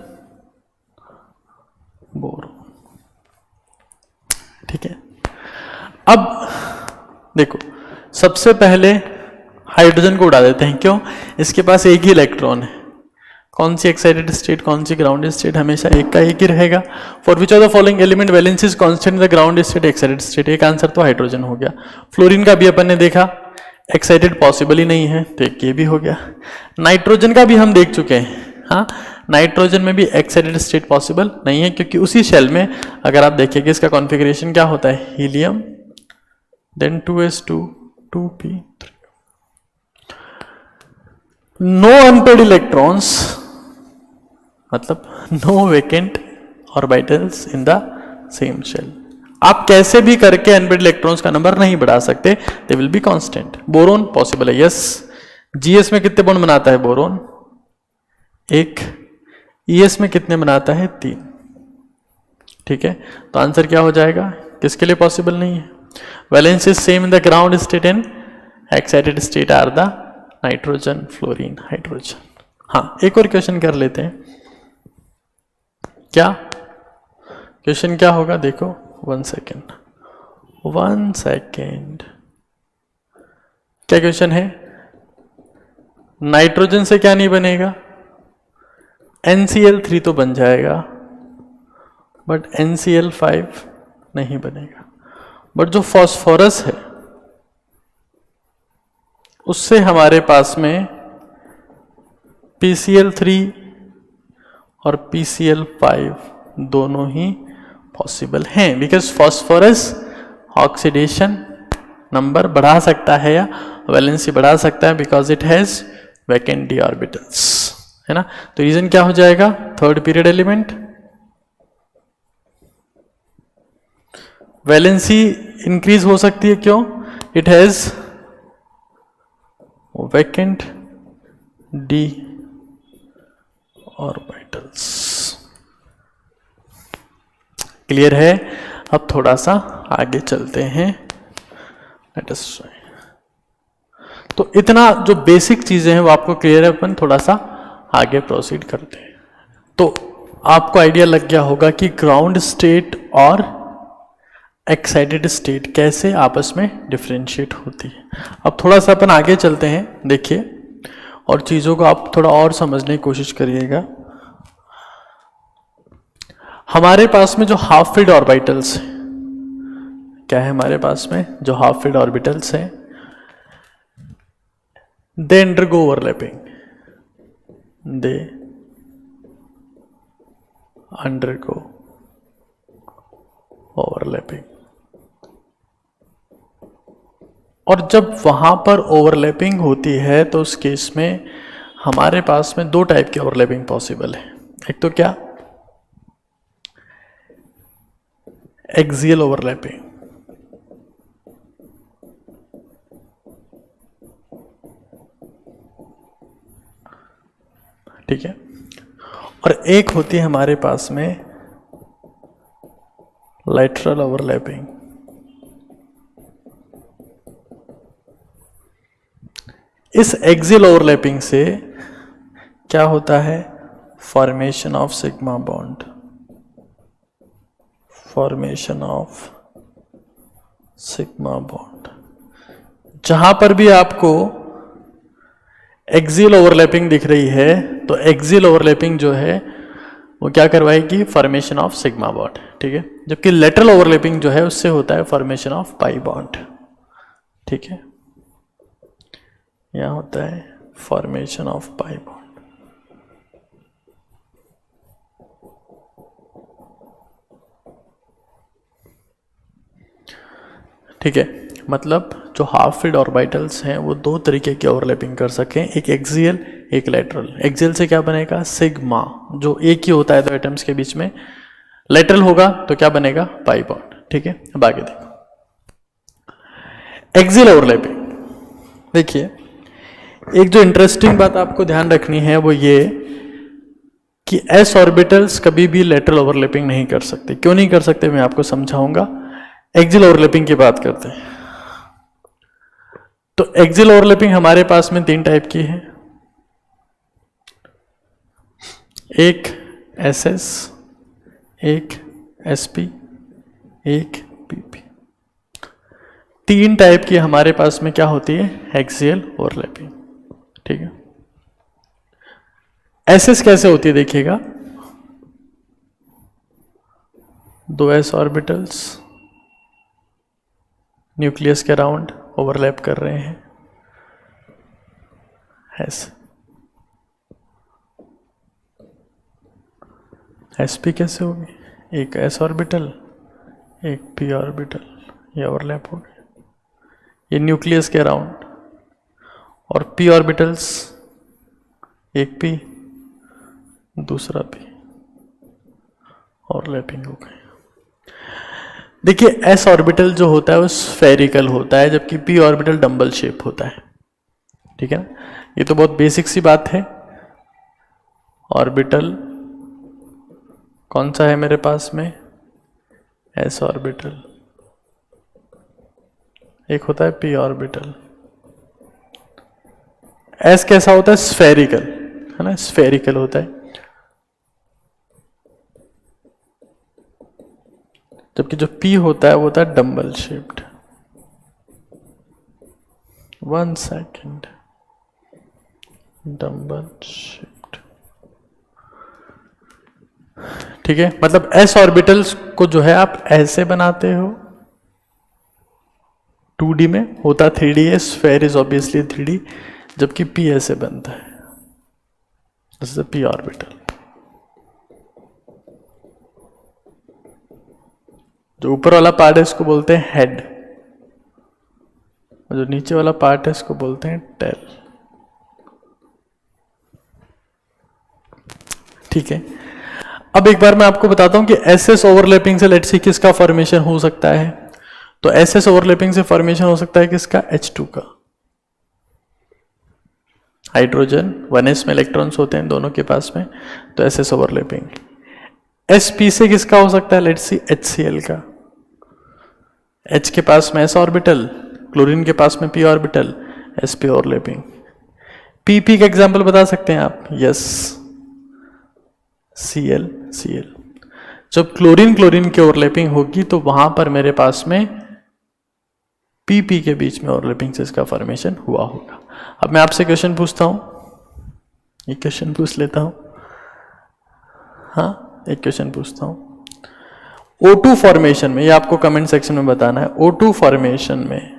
बोरोन। ठीक है, अब देखो सबसे पहले हाइड्रोजन को उड़ा देते हैं, क्यों, इसके पास एक ही इलेक्ट्रॉन है। कौन सी एक्साइटेड स्टेट, कौन सी ग्राउंड स्टेट, हमेशा एक का एक ही रहेगा। For which of the following element valence is constant the ground state excited state. एक आंसर तो हाइड्रोजन हो गया। फ्लोरीन का भी अपन ने देखा, एक्साइटेड पॉसिबल ही नहीं है, तो एक ये भी हो गया। नाइट्रोजन का भी हम देख चुके हैं, हाँ, नाइट्रोजन में भी एक्साइटेड स्टेट पॉसिबल नहीं है, क्योंकि उसी शेल में अगर आप देखेंगे इसका कॉन्फ़िगरेशन क्या होता है, helium, then 2s2 2p3। No unpaired electrons, मतलब no vacant orbitals in the same shell. आप कैसे भी करके अनपेड इलेक्ट्रॉन्स का नंबर नहीं बढ़ा सकते, they will be constant. Boron possible है, यस। जीएस में कितने बॉन्ड बनाता है बोरोन, 1। ईएस में कितने बनाता है, 3। ठीक है, तो आंसर क्या हो जाएगा, किसके लिए पॉसिबल नहीं है। Valence is same in the ground state and excited state are the nitrogen, fluorine, hydrogen. हाँ, एक और क्वेश्चन कर लेते हैं। क्या क्वेश्चन क्या होगा, देखो 1 सेकेंड, क्या क्वेश्चन है। नाइट्रोजन से क्या नहीं बनेगा, NCl3 तो बन जाएगा बट NCl5 नहीं बनेगा। बट जो फॉस्फोरस है उससे हमारे पास में PCl3 और PCl5 दोनों ही पॉसिबल हैं, बिकॉज फॉस्फोरस ऑक्सीडेशन नंबर बढ़ा सकता है या वैलेंसी बढ़ा सकता है because it has vacant d orbitals, है ना। तो रीजन क्या हो जाएगा, third period element. Valency increase हो सकती है, क्यों, it has vacant d orbitals. Clear है। अब थोड़ा सा आगे चलते हैं, लेट अस ट्राई। तो इतना जो बेसिक चीजें हैं वो आपको क्लियर है, अपन थोड़ा सा आगे प्रोसीड करते हैं। तो आपको आइडिया लग गया होगा कि ग्राउंड स्टेट और एक्साइटेड स्टेट कैसे आपस में डिफरेंशिएट होती है। अब थोड़ा सा अपन आगे चलते हैं, देखिए, और चीजों को आप थोड़ा और समझने की कोशिश करिएगा। हमारे पास में जो हाफ फील्ड ऑर्बिटल्स हैं, क्या है हमारे पास में जो हाफ फील्ड ऑर्बिटल्स हैं, they undergo overlapping, they undergo overlapping. और जब वहां पर ओवरलैपिंग होती है तो उस केस में हमारे पास में दो टाइप की ओवरलैपिंग पॉसिबल है। एक तो क्या, एक्सियल ओवरलैपिंग, ठीक है, और एक होती है हमारे पास में लैटरल ओवरलैपिंग। इस एक्सियल ओवरलैपिंग से क्या होता है, formation of sigma bond, formation of sigma bond. जहां पर भी आपको एक्सियल ओवरलैपिंग दिख रही है तो एक्सियल ओवरलैपिंग जो है वो क्या करवाएगी, फॉर्मेशन ऑफ सिग्मा बॉन्ड, ठीक है। जबकि लेटरल ओवरलैपिंग जो है उससे होता है फॉर्मेशन ऑफ पाई बॉन्ड, ठीक है। यहां होता है फॉर्मेशन ऑफ पाई बॉन्ड। ठीक है, मतलब जो हाफ फील्ड ऑर्बिटल्स हैं वो दो तरीके की ओवरलैपिंग कर सकें, एक एक्सियल एक लेटरल। एक्सियल से क्या बनेगा, सिग्मा, जो एक ही होता है दो एटम्स के बीच में। लेटरल होगा तो क्या बनेगा, पाई बॉन्ड, ठीक है। अब आगे देखो एक्सियल ओवरलैपिंग। देखिए, एक जो इंटरेस्टिंग बात आपको ध्यान रखनी है वो ये कि s ऑर्बिटल्स कभी भी लेटरल ओवरलैपिंग नहीं कर सकते। क्यों नहीं कर सकते, मैं आपको समझाऊंगा। एक्सियल ओवरलैपिंग की बात करते हैं तो एक्सियल ओवरलैपिंग हमारे पास में तीन टाइप की है, एक SS, एक SP, एक PP। तीन टाइप की हमारे पास में क्या होती है, एक्सियल ओवरलैपिंग, ठीक है। SS कैसे होती है देखिएगा, दो s ऑर्बिटल्स न्यूक्लियस के अराउंड ओवरलैप कर रहे हैं, ऐसे। sp कैसे होगी, एक s ऑर्बिटल एक p ऑर्बिटल, ये ओवरलैप हो गए, ये न्यूक्लियस के अराउंड, और p ऑर्बिटल्स, एक p दूसरा p, ओवरलैपिंग हो गई। देखिए, s ऑर्बिटल जो होता है वो स्फेरिकल होता है, जबकि p ऑर्बिटल डंबल शेप होता है, ठीक है ना। ये तो बहुत बेसिक सी बात है। ऑर्बिटल कौन सा है मेरे पास में, s ऑर्बिटल, एक होता है p ऑर्बिटल। s कैसा होता है, स्फेरिकल, है ना, स्फेरिकल होता है। जबकि जो p होता है वो होता है dumbbell shaped. 1 second, double shift. ठीक है, मतलब s ऑर्बिटल्स को जो है आप ऐसे बनाते हो, 2D में होता 3D है, स्फेयर इज ऑब्वियसली 3D, जबकि p ऐसे बनता है, दिस इज p ऑर्बिटल। जो ऊपर वाला पार्ट है इसको बोलते हैं हेड, और जो नीचे वाला पार्ट है इसको बोलते हैं टेल। ठीक है, अब एक बार मैं आपको बताता हूं कि एसएस ओवरलैपिंग से लेट्स सी किसका फॉर्मेशन हो सकता है। तो एसएस ओवरलैपिंग से फॉर्मेशन हो सकता है किसका, H2 का। हाइड्रोजन 1s में इलेक्ट्रॉन्स होते हैं दोनों के पास में, तो एसएस ओवरलैपिंग। sp से किसका हो सकता है, लेट्स सी HCl का। H के पास में s ऑर्बिटल, क्लोरीन के पास में p orbital, sp overlapping. pp का एग्जांपल बता सकते हैं आप, यस, Cl। जब क्लोरीन क्लोरीन की ओवरलैपिंग होगी तो वहां पर मेरे पास में pp के बीच में ओवरलैपिंग से इसका फॉर्मेशन हुआ होगा। अब मैं आपसे क्वेश्चन पूछता हूं, एक क्वेश्चन पूछ लेता हूं, हाँ एक क्वेश्चन पूछता हूं। O2 फॉर्मेशन में, ये आपको कमेंट सेक्शन में बताना है, O2 फॉर्मेशन में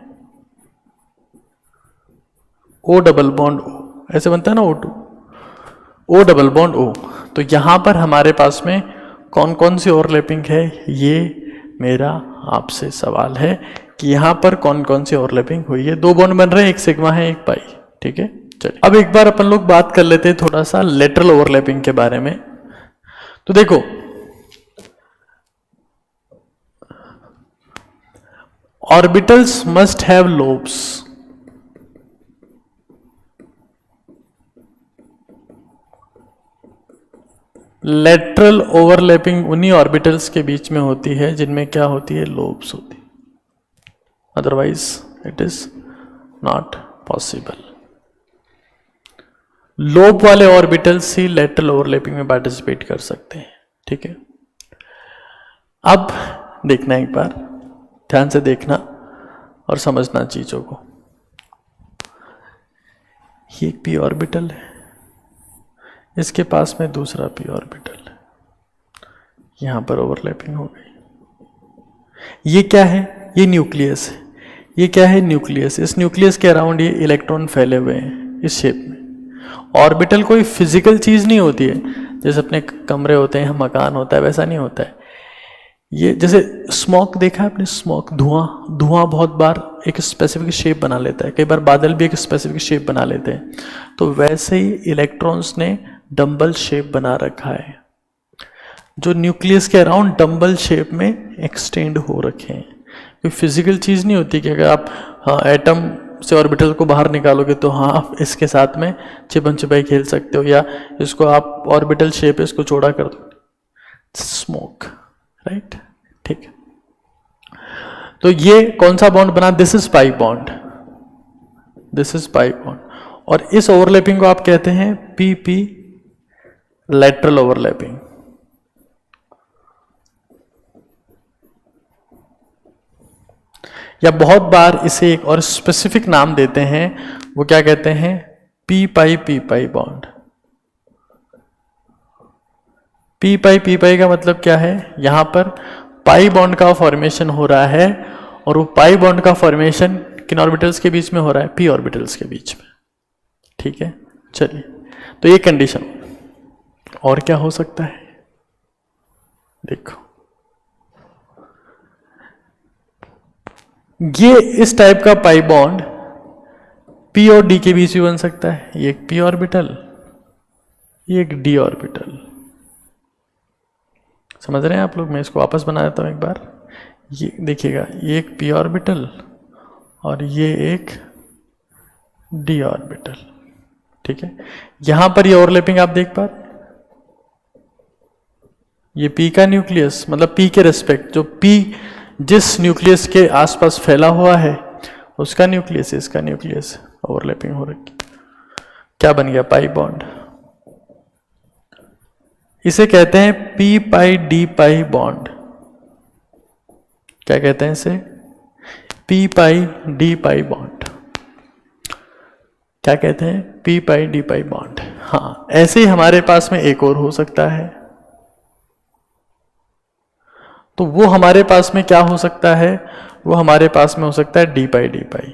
O डबल बॉन्ड O ऐसे बनता है ना, O2, O double bond O। तो यहां पर हमारे पास में कौन कौन सी ओवरलैपिंग है, ये मेरा आपसे सवाल है कि यहां पर कौन कौन सी ओवरलैपिंग हुई है। 2 बॉन्ड बन रहे हैं, एक सिग्मा है एक पाई। ठीक है, चलिए अब एक बार अपन लोग बात कर लेते हैं थोड़ा सा लेटरल ओवरलैपिंग के बारे में। तो देखो, orbitals must have lobes. Lateral overlapping उन्हीं ऑर्बिटल्स के बीच में होती है जिनमें क्या होती है, लोब्स होती, otherwise it is not possible. Lobe वाले ऑर्बिटल्स ही लेटरल ओवरलैपिंग में पार्टिसिपेट कर सकते हैं। ठीक है, अब देखना एक बार, ध्यान से देखना और समझना चीजों को। ये एक p ऑर्बिटल है, इसके पास में दूसरा p ऑर्बिटल है, यहां पर ओवरलैपिंग हो गई। ये क्या है, ये न्यूक्लियस है। ये क्या है, न्यूक्लियस। इस न्यूक्लियस के अराउंड ये इलेक्ट्रॉन फैले हुए हैं इस शेप में। ऑर्बिटल कोई फिजिकल चीज नहीं होती है, जैसे अपने कमरे होते हैं, मकान होता है, वैसा नहीं होता है। ये जैसे स्मोक देखा है आपने, स्मोक, धुआं, धुआं बहुत बार एक स्पेसिफिक शेप बना लेता है, कई बार बादल भी एक स्पेसिफिक शेप बना लेते हैं। तो वैसे ही इलेक्ट्रॉन्स ने डंबल शेप बना रखा है, जो न्यूक्लियस के अराउंड डंबल शेप में एक्सटेंड हो रखे हैं। कोई फिजिकल चीज नहीं होती कि अगर आप एटम से ऑर्बिटल को बाहर निकालोगे तो हाँ आप इसके साथ में छिपन छिपाई खेल सकते हो, या इसको आप ऑर्बिटल शेप है इसको चौड़ा कर दो, स्मोक, राइट। ठीक है, तो ये कौन सा बॉन्ड बना, this is pi bond, this is pi bond. और इस ओवरलैपिंग को आप कहते हैं PP लेटरल ओवरलैपिंग। या बहुत बार इसे एक और स्पेसिफिक नाम देते हैं, वो क्या कहते हैं, P पाई बॉन्ड। P पाई का मतलब क्या है, यहां पर पाई बॉन्ड का फॉर्मेशन हो रहा है, और वो पाई बॉन्ड का फॉर्मेशन किन ऑर्बिटल्स के बीच में हो रहा है, p ऑर्बिटल्स के बीच में। ठीक है, चलिए, तो ये कंडीशन। और क्या हो सकता है, देखो, ये इस टाइप का पाई बॉन्ड p और d के बीच भी बन सकता है। ये एक p ऑर्बिटल, ये एक d ऑर्बिटल। समझ रहे हैं आप लोग, मैं इसको वापस बना देता हूं एक बार। ये देखिएगा, ये एक p ऑर्बिटल और ये एक d ऑर्बिटल। ठीक है, यहां पर ये ओवरलैपिंग आप देख पा रहे, ये p का न्यूक्लियस, मतलब p के रेस्पेक्ट, जो p जिस न्यूक्लियस के आसपास फैला हुआ है उसका न्यूक्लियस, इसका न्यूक्लियस, ओवरलैपिंग हो रखी, क्या बन गया, पाई बॉन्ड। इसे कहते हैं p पाई d पाई बॉन्ड। क्या कहते हैं इसे, p पाई d पाई बॉन्ड। क्या कहते हैं, पी पाई डी पाई बॉन्ड। हाँ, ऐसे ही हमारे पास में एक और हो सकता है, तो वो हमारे पास में क्या हो सकता है, वो हमारे पास में हो सकता है डी पाई डी पाई,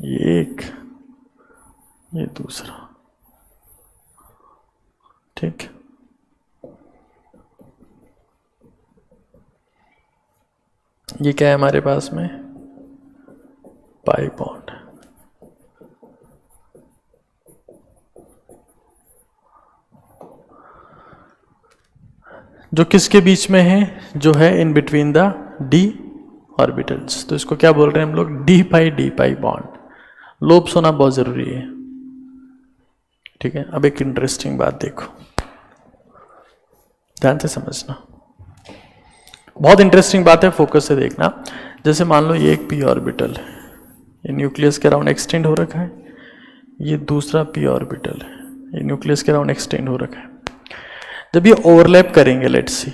ये एक, ये दूसरा, ठीक। ये क्या है हमारे पास में, पाई बॉन्ड। जो किसके बीच में है, जो है in between the D orbitals, तो इसको क्या बोल रहे हैं हम लोग, डी पाई बॉन्ड। लोब्स होना बहुत जरूरी है, ठीक है। अब एक इंटरेस्टिंग बात देखो, ध्यान से समझना, बहुत इंटरेस्टिंग बात है, फोकस से देखना। जैसे मान लो ये एक पी ऑर्बिटल है, ये न्यूक्लियस के अराउंड एक्सटेंड हो रखा है, ये दूसरा पी ऑर्बिटल है, ये न्यूक्लियस के अराउंड एक्सटेंड हो रखा है। जब ये ओवरलैप करेंगे, लेट्स सी,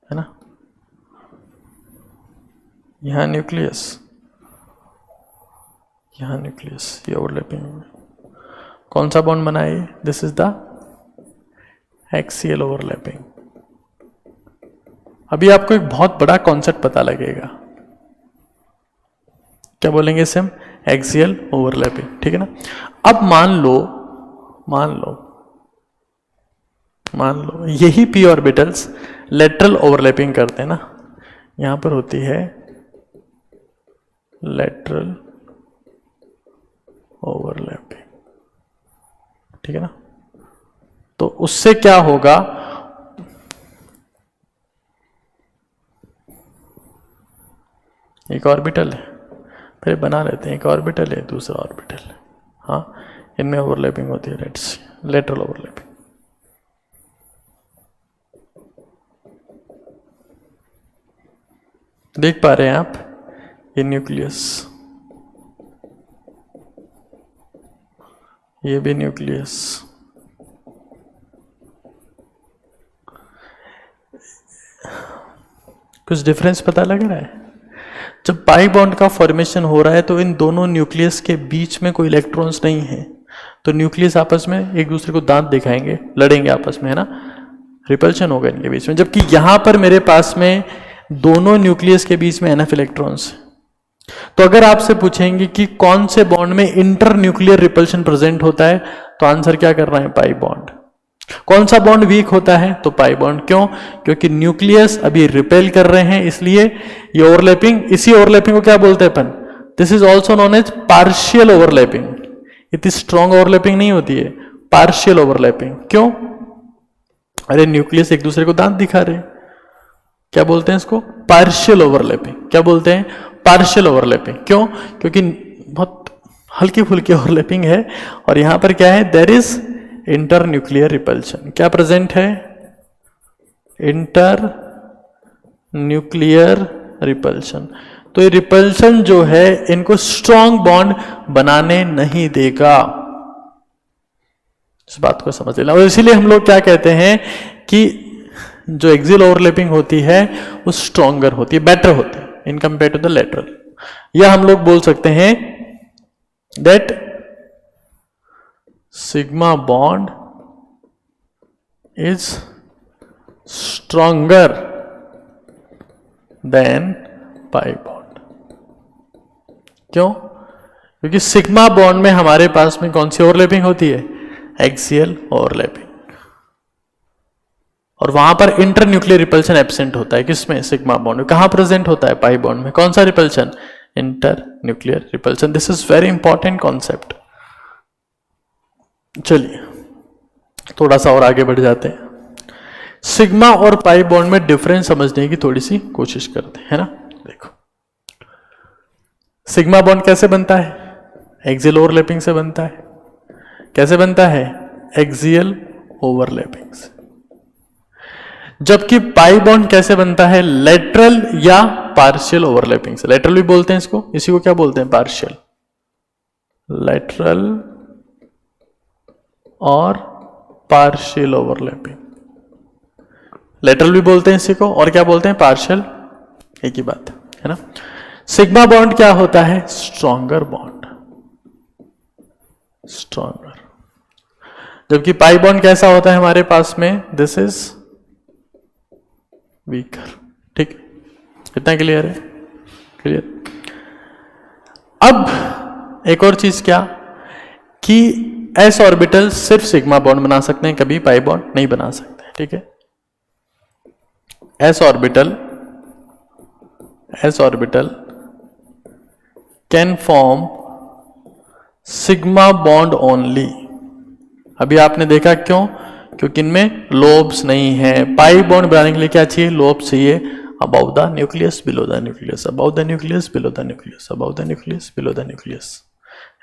है ना, यहां न्यूक्लियस, यहां न्यूक्लियस, ये ओवरलैपिंग, कौन सा बॉन्ड बना है, this is the axial overlapping. अभी आपको एक बहुत बड़ा कॉन्सेप्ट पता लगेगा, क्या बोलेंगे इसे हम, एक्सियल ओवरलैपिंग, ठीक है ना। अब मान लो यही पी ऑर्बिटल्स लेटरल ओवरलैपिंग करते हैं ना, यहां पर होती है लेटरल ओवरलैपिंग, ठीक है ना। तो उससे क्या होगा, एक ऑर्बिटल है, फिर बना लेते हैं, एक ऑर्बिटल है, दूसरा ऑर्बिटल है, हाँ, इनमें ओवरलैपिंग होती है, लेट्स लेटरल ओवरलैपिंग। देख पा रहे हैं आप, ये न्यूक्लियस, ये भी न्यूक्लियस, कुछ डिफरेंस पता लग रहा है। जब पाई बॉन्ड का फॉर्मेशन हो रहा है तो इन दोनों न्यूक्लियस के बीच में कोई इलेक्ट्रॉन्स नहीं है, तो न्यूक्लियस आपस में एक दूसरे को दांत दिखाएंगे, लड़ेंगे आपस में, है ना, रिपल्शन होगा इनके बीच में। जबकि यहां पर मेरे पास में दोनों न्यूक्लियस के बीच में एनएफ इलेक्ट्रॉन्स, तो अगर आपसे पूछेंगे कि कौन से बॉन्ड में इंटर न्यूक्लियर रिपल्शन प्रेजेंट होता है, तो आंसर क्या कर रहा है, पाई बॉन्ड। कौन सा बॉन्ड वीक होता है, तो पाई बॉन्ड। क्यों, क्योंकि न्यूक्लियस अभी रिपेल कर रहे हैं, इसलिए ये ओवरलैपिंग, इसी ओवरलैपिंग को क्या बोलते हैं अपन, this is also known as partial overlapping. इतनी स्ट्रॉन्ग ओवरलैपिंग नहीं होती है, पार्शियल ओवरलैपिंग। क्यों, अरे न्यूक्लियस एक दूसरे को दांत दिखा रहे, क्या बोलते हैं इसको, पार्शियल ओवरलैपिंग। क्या बोलते हैं, पार्शियल ओवरलैपिंग। क्यों, क्योंकि बहुत हल्की फुल्की ओवरलैपिंग है, और यहां पर क्या है, there is internuclear repulsion. क्या प्रेजेंट है, इंटर न्यूक्लियर रिपल्शन। तो ये रिपल्शन जो है इनको स्ट्रॉन्ग बॉन्ड बनाने नहीं देगा, इस बात को समझ लेना। और इसीलिए हम लोग क्या कहते हैं कि जो एक्सियल ओवरलैपिंग होती है वो स्ट्रॉन्गर होती है, बेटर होती है in compare to the lateral. या हम लोग बोल सकते हैं that sigma bond is stronger than pi bond. क्यों, क्योंकि सिग्मा बॉन्ड में हमारे पास में कौन सी ओवरलैपिंग होती है, एक्सियल ओवरलैपिंग, और वहां पर इंटर न्यूक्लियर रिपल्शन एब्सेंट होता है। किसमें, सिग्मा बॉन्ड में। कहां प्रेजेंट होता है, पाई बॉन्ड में। कौन सा repulsion, inter nuclear repulsion. This is very important concept. चलिए थोड़ा सा और आगे बढ़ जाते हैं, सिग्मा और पाई बॉन्ड में डिफरेंस समझने की थोड़ी सी कोशिश करते हैं, है ना। देखो सिग्मा बॉन्ड कैसे बनता है, एक्सियल ओवरलैपिंग से बनता है। कैसे बनता है, एक्सियल ओवरलैपिंग से। जबकि पाई बॉन्ड कैसे बनता है, लेटरल या पार्शियल ओवरलैपिंग से। लेटरल भी बोलते हैं इसको, इसी को क्या बोलते हैं, पार्शियल, लेटरल और पार्शियल ओवरलैपिंग। लेटरल भी बोलते हैं इसी को, और क्या बोलते हैं, पार्शियल, एक ही बात है ना। सिग्मा बॉन्ड क्या होता है? Stronger bond, stronger. जबकि पाई बॉन्ड कैसा होता है हमारे पास में? This is weaker. ठीक, इतना क्लियर है? क्लियर। अब एक और चीज क्या कि एस ऑर्बिटल सिर्फ सिग्मा बॉन्ड बना सकते हैं, कभी पाई बॉन्ड नहीं बना सकते। ठीक है, S orbital can form sigma bond only. अभी आपने देखा क्यों? क्योंकि इनमें लोब्स नहीं है। पाई बॉन्ड बनाने के लिए क्या चाहिए? लोब्स चाहिए। About the nucleus, below the nucleus, about the nucleus, below the nucleus, about the nucleus, below the nucleus,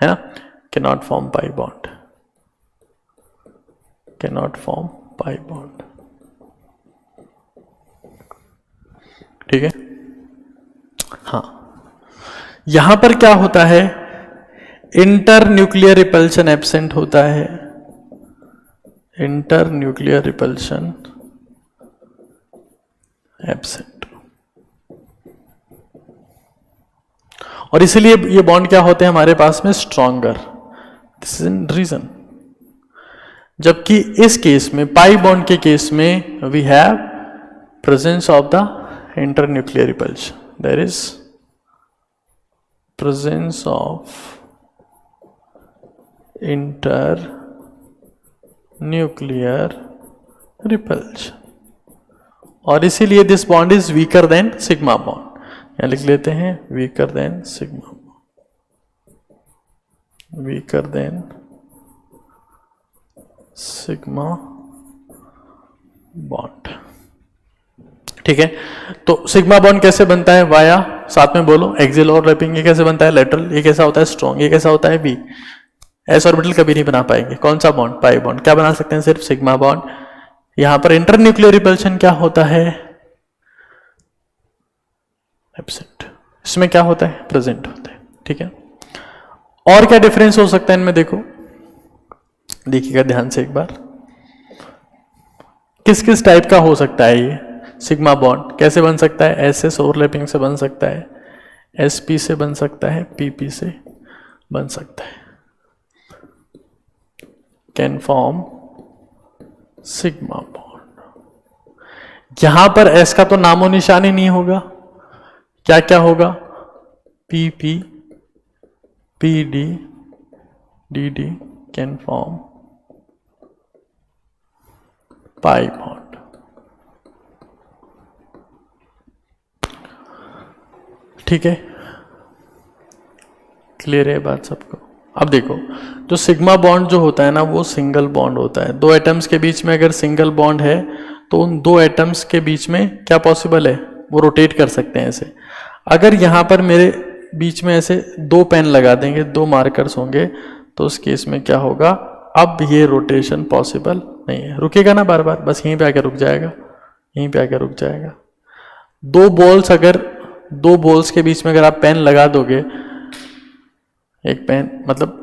है ना? Can not form pi bond, can not form pi bond. ठीक है, हाँ। यहां पर क्या होता है? इंटर न्यूक्लियर रिपल्शन एब्सेंट होता है, इंटर न्यूक्लियर रिपल्शन एब्सेंट। और इसीलिए ये बॉन्ड क्या होते हैं हमारे पास में? Stronger. This is in reason. जबकि इस केस में, पाई बॉन्ड के केस में, we have presence of the internuclear repulsion. There is presence of internuclear repulsion, और इसीलिए this bond is weaker than sigma bond. यहां लिख लेते हैं weaker than sigma, weaker than sigma bond. ठीक है, तो सिग्मा बॉन्ड कैसे बनता है? वाया, साथ में बोलो, एक्सियल ओवरलैपिंग। ये कैसे बनता है? लेटरल। ये कैसा होता है? स्ट्रॉन्ग। ये कैसा होता है? वीक। एस ऑर्बिटल कभी नहीं बना पाएंगे। कौन सा बॉन्ड? Pi bond. क्या बना सकते हैं? सिर्फ सिग्मा बॉन्ड। यहां पर इंटरन्यूक्लियर रिपल्शन क्या होता है? एब्सेंट। इसमें क्या होता है? प्रेजेंट होता है। ठीक है, और क्या डिफरेंस हो सकता है इनमें? देखो, देखिएगा ध्यान से एक बार, किस किस टाइप का हो सकता है ये सिग्मा बॉन्ड? कैसे बन सकता है? एसएस ओवरलैपिंग से बन सकता है, एसपी से बन सकता है, पीपी से बन सकता है। Can form sigma bond. यहां पर एस का तो नामो निशान ही नहीं होगा। क्या क्या होगा? PP, PD, DD can form pi bond. ठीक है, क्लियर है बात सबको? अब देखो, जो सिग्मा बॉन्ड जो होता है ना, वो सिंगल बॉन्ड होता है। दो एटम्स के बीच में अगर सिंगल बॉन्ड है तो उन दो एटम्स के बीच में क्या पॉसिबल है? वो रोटेट कर सकते हैं ऐसे। अगर यहां पर मेरे बीच में ऐसे दो पेन लगा देंगे, दो मार्कर्स होंगे, तो उस केस में क्या होगा? अब ये रोटेशन पॉसिबल नहीं है। रुकेगा ना बार बार, बस यहीं पे आकर रुक जाएगा, यहीं पे आकर रुक जाएगा। दो बॉल्स, अगर दो बॉल्स के बीच में अगर आप पेन लगा दोगे, एक पेन मतलब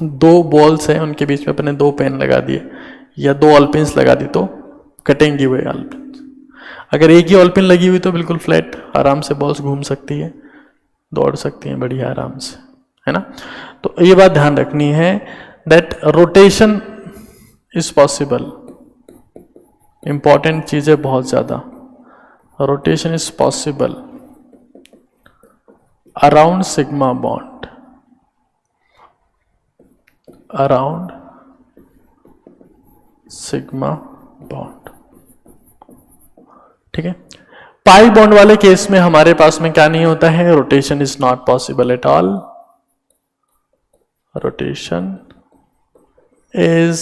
दो बॉल्स हैं, उनके बीच में अपने दो पेन लगा दिए या दो ऑलपिन्स लगा दी, तो कटेंगी हुए ऑलपिन। अगर एक ही ऑलपिन लगी हुई तो बिल्कुल फ्लैट, आराम से बॉल्स घूम सकती है, दौड़ सकती हैं बढ़िया आराम से, है ना? तो ये बात ध्यान रखनी है that rotation is possible. Important चीज है बहुत ज्यादा। Rotation is possible around sigma bond, around sigma bond. ठीक है, पाई बॉन्ड वाले केस में हमारे पास में क्या नहीं होता है? Rotation is not possible at all, rotation is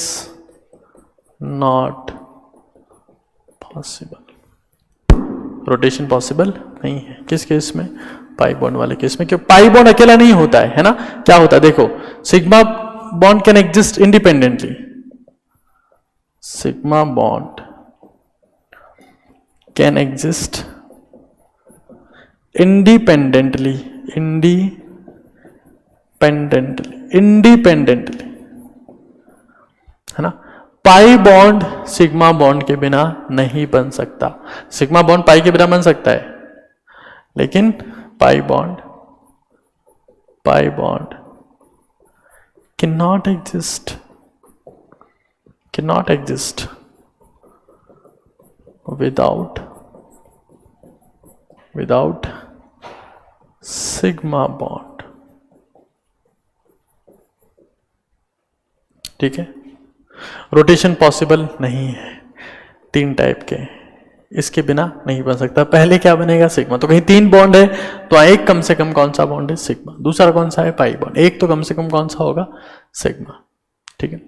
not possible. Rotation possible नहीं है किस केस में? पाई बॉन्ड वाले केस में। क्यों? पाई बॉन्ड अकेला नहीं होता है ना? क्या होता है देखो, sigma bond can exist independently, sigma bond can exist independently, independently, है ना? पाई बॉन्ड सिग्मा बॉन्ड के बिना नहीं बन सकता। सिग्मा बॉन्ड पाई के बिना बन सकता है, लेकिन pi bond pi bond cannot exist without sigma bond. ठीक है, रोटेशन पॉसिबल नहीं है, 3 टाइप के, इसके बिना नहीं बन सकता। पहले क्या बनेगा, सिग्मा। तो कहीं 3 बॉन्ड है तो एक कम से कम कौन सा बॉन्ड है, सिग्मा। दूसरा कौन सा है, पाई बॉन्ड। एक तो कम से कम कौन सा होगा, सिग्मा। ठीक है,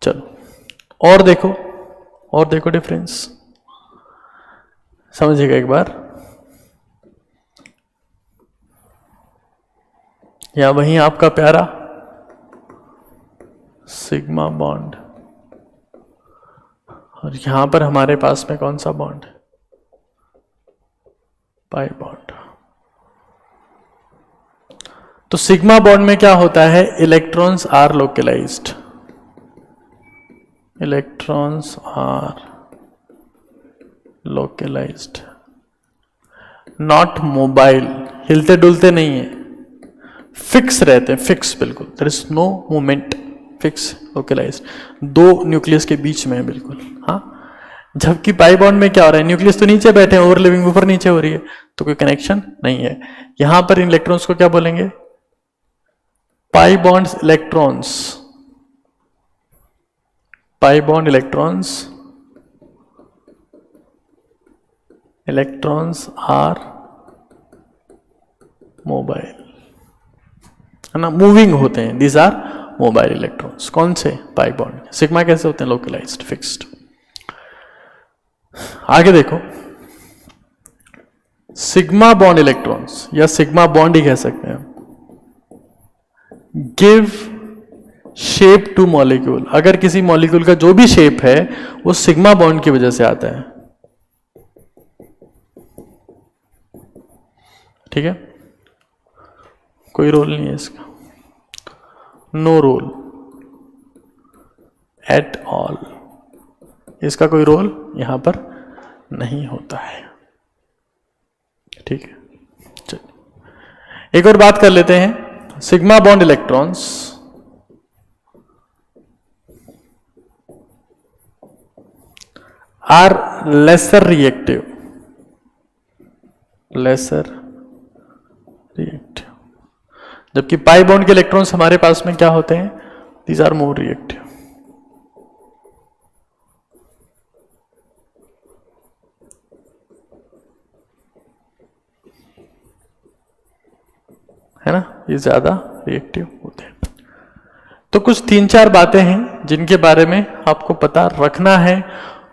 चलो और देखो डिफरेंस, समझिएगा एक बार। या वहीं आपका प्यारा सिग्मा बॉन्ड, और यहां पर हमारे पास में कौन सा बॉन्ड, पाई बॉन्ड। तो सिग्मा बॉन्ड में क्या होता है, electrons are localized, not mobile, हिलते डुलते नहीं है, फिक्स रहते हैं, फिक्स बिल्कुल, there is no movement, fix localized, 2 nucleus के बीच में है बिल्कुल। हाँ, जबकि पाई बॉन्ड में क्या हो रहा है, न्यूक्लियस तो नीचे बैठे हैं, ओवरलैपिंग ऊपर नीचे हो रही है, तो कोई कनेक्शन नहीं है। यहां पर इन इलेक्ट्रॉन्स को क्या बोलेंगे, pi bonds electrons, pi bond electrons are mobile, है ना, मूविंग होते हैं, दीज आर मोबाइल इलेक्ट्रॉन्स। कौन से, पाई बॉन्ड। सिग्मा कैसे होते हैं, लोकलाइज्ड, फिक्स्ड। आगे देखो, सिग्मा बॉन्ड इलेक्ट्रॉन्स, या सिग्मा बॉन्ड ही कह सकते हैं, गिव शेप टू मॉलिक्यूल। अगर किसी मॉलिक्यूल का जो भी शेप है वो सिग्मा बॉन्ड की वजह से आता है। ठीक है, कोई रोल नहीं है इसका, नो रोल एट ऑल, इसका कोई रोल यहां पर नहीं होता है। ठीक है, चलिए एक और बात कर लेते हैं। Sigma bond electrons are lesser reactive, जबकि पाई बॉन्ड के इलेक्ट्रॉन्स हमारे पास में क्या होते हैं, दीज आर मोर रिएक्टिव। है ना, ये ज्यादा रिएक्टिव होते हैं। तो कुछ 3-4 बातें हैं जिनके बारे में आपको पता रखना है,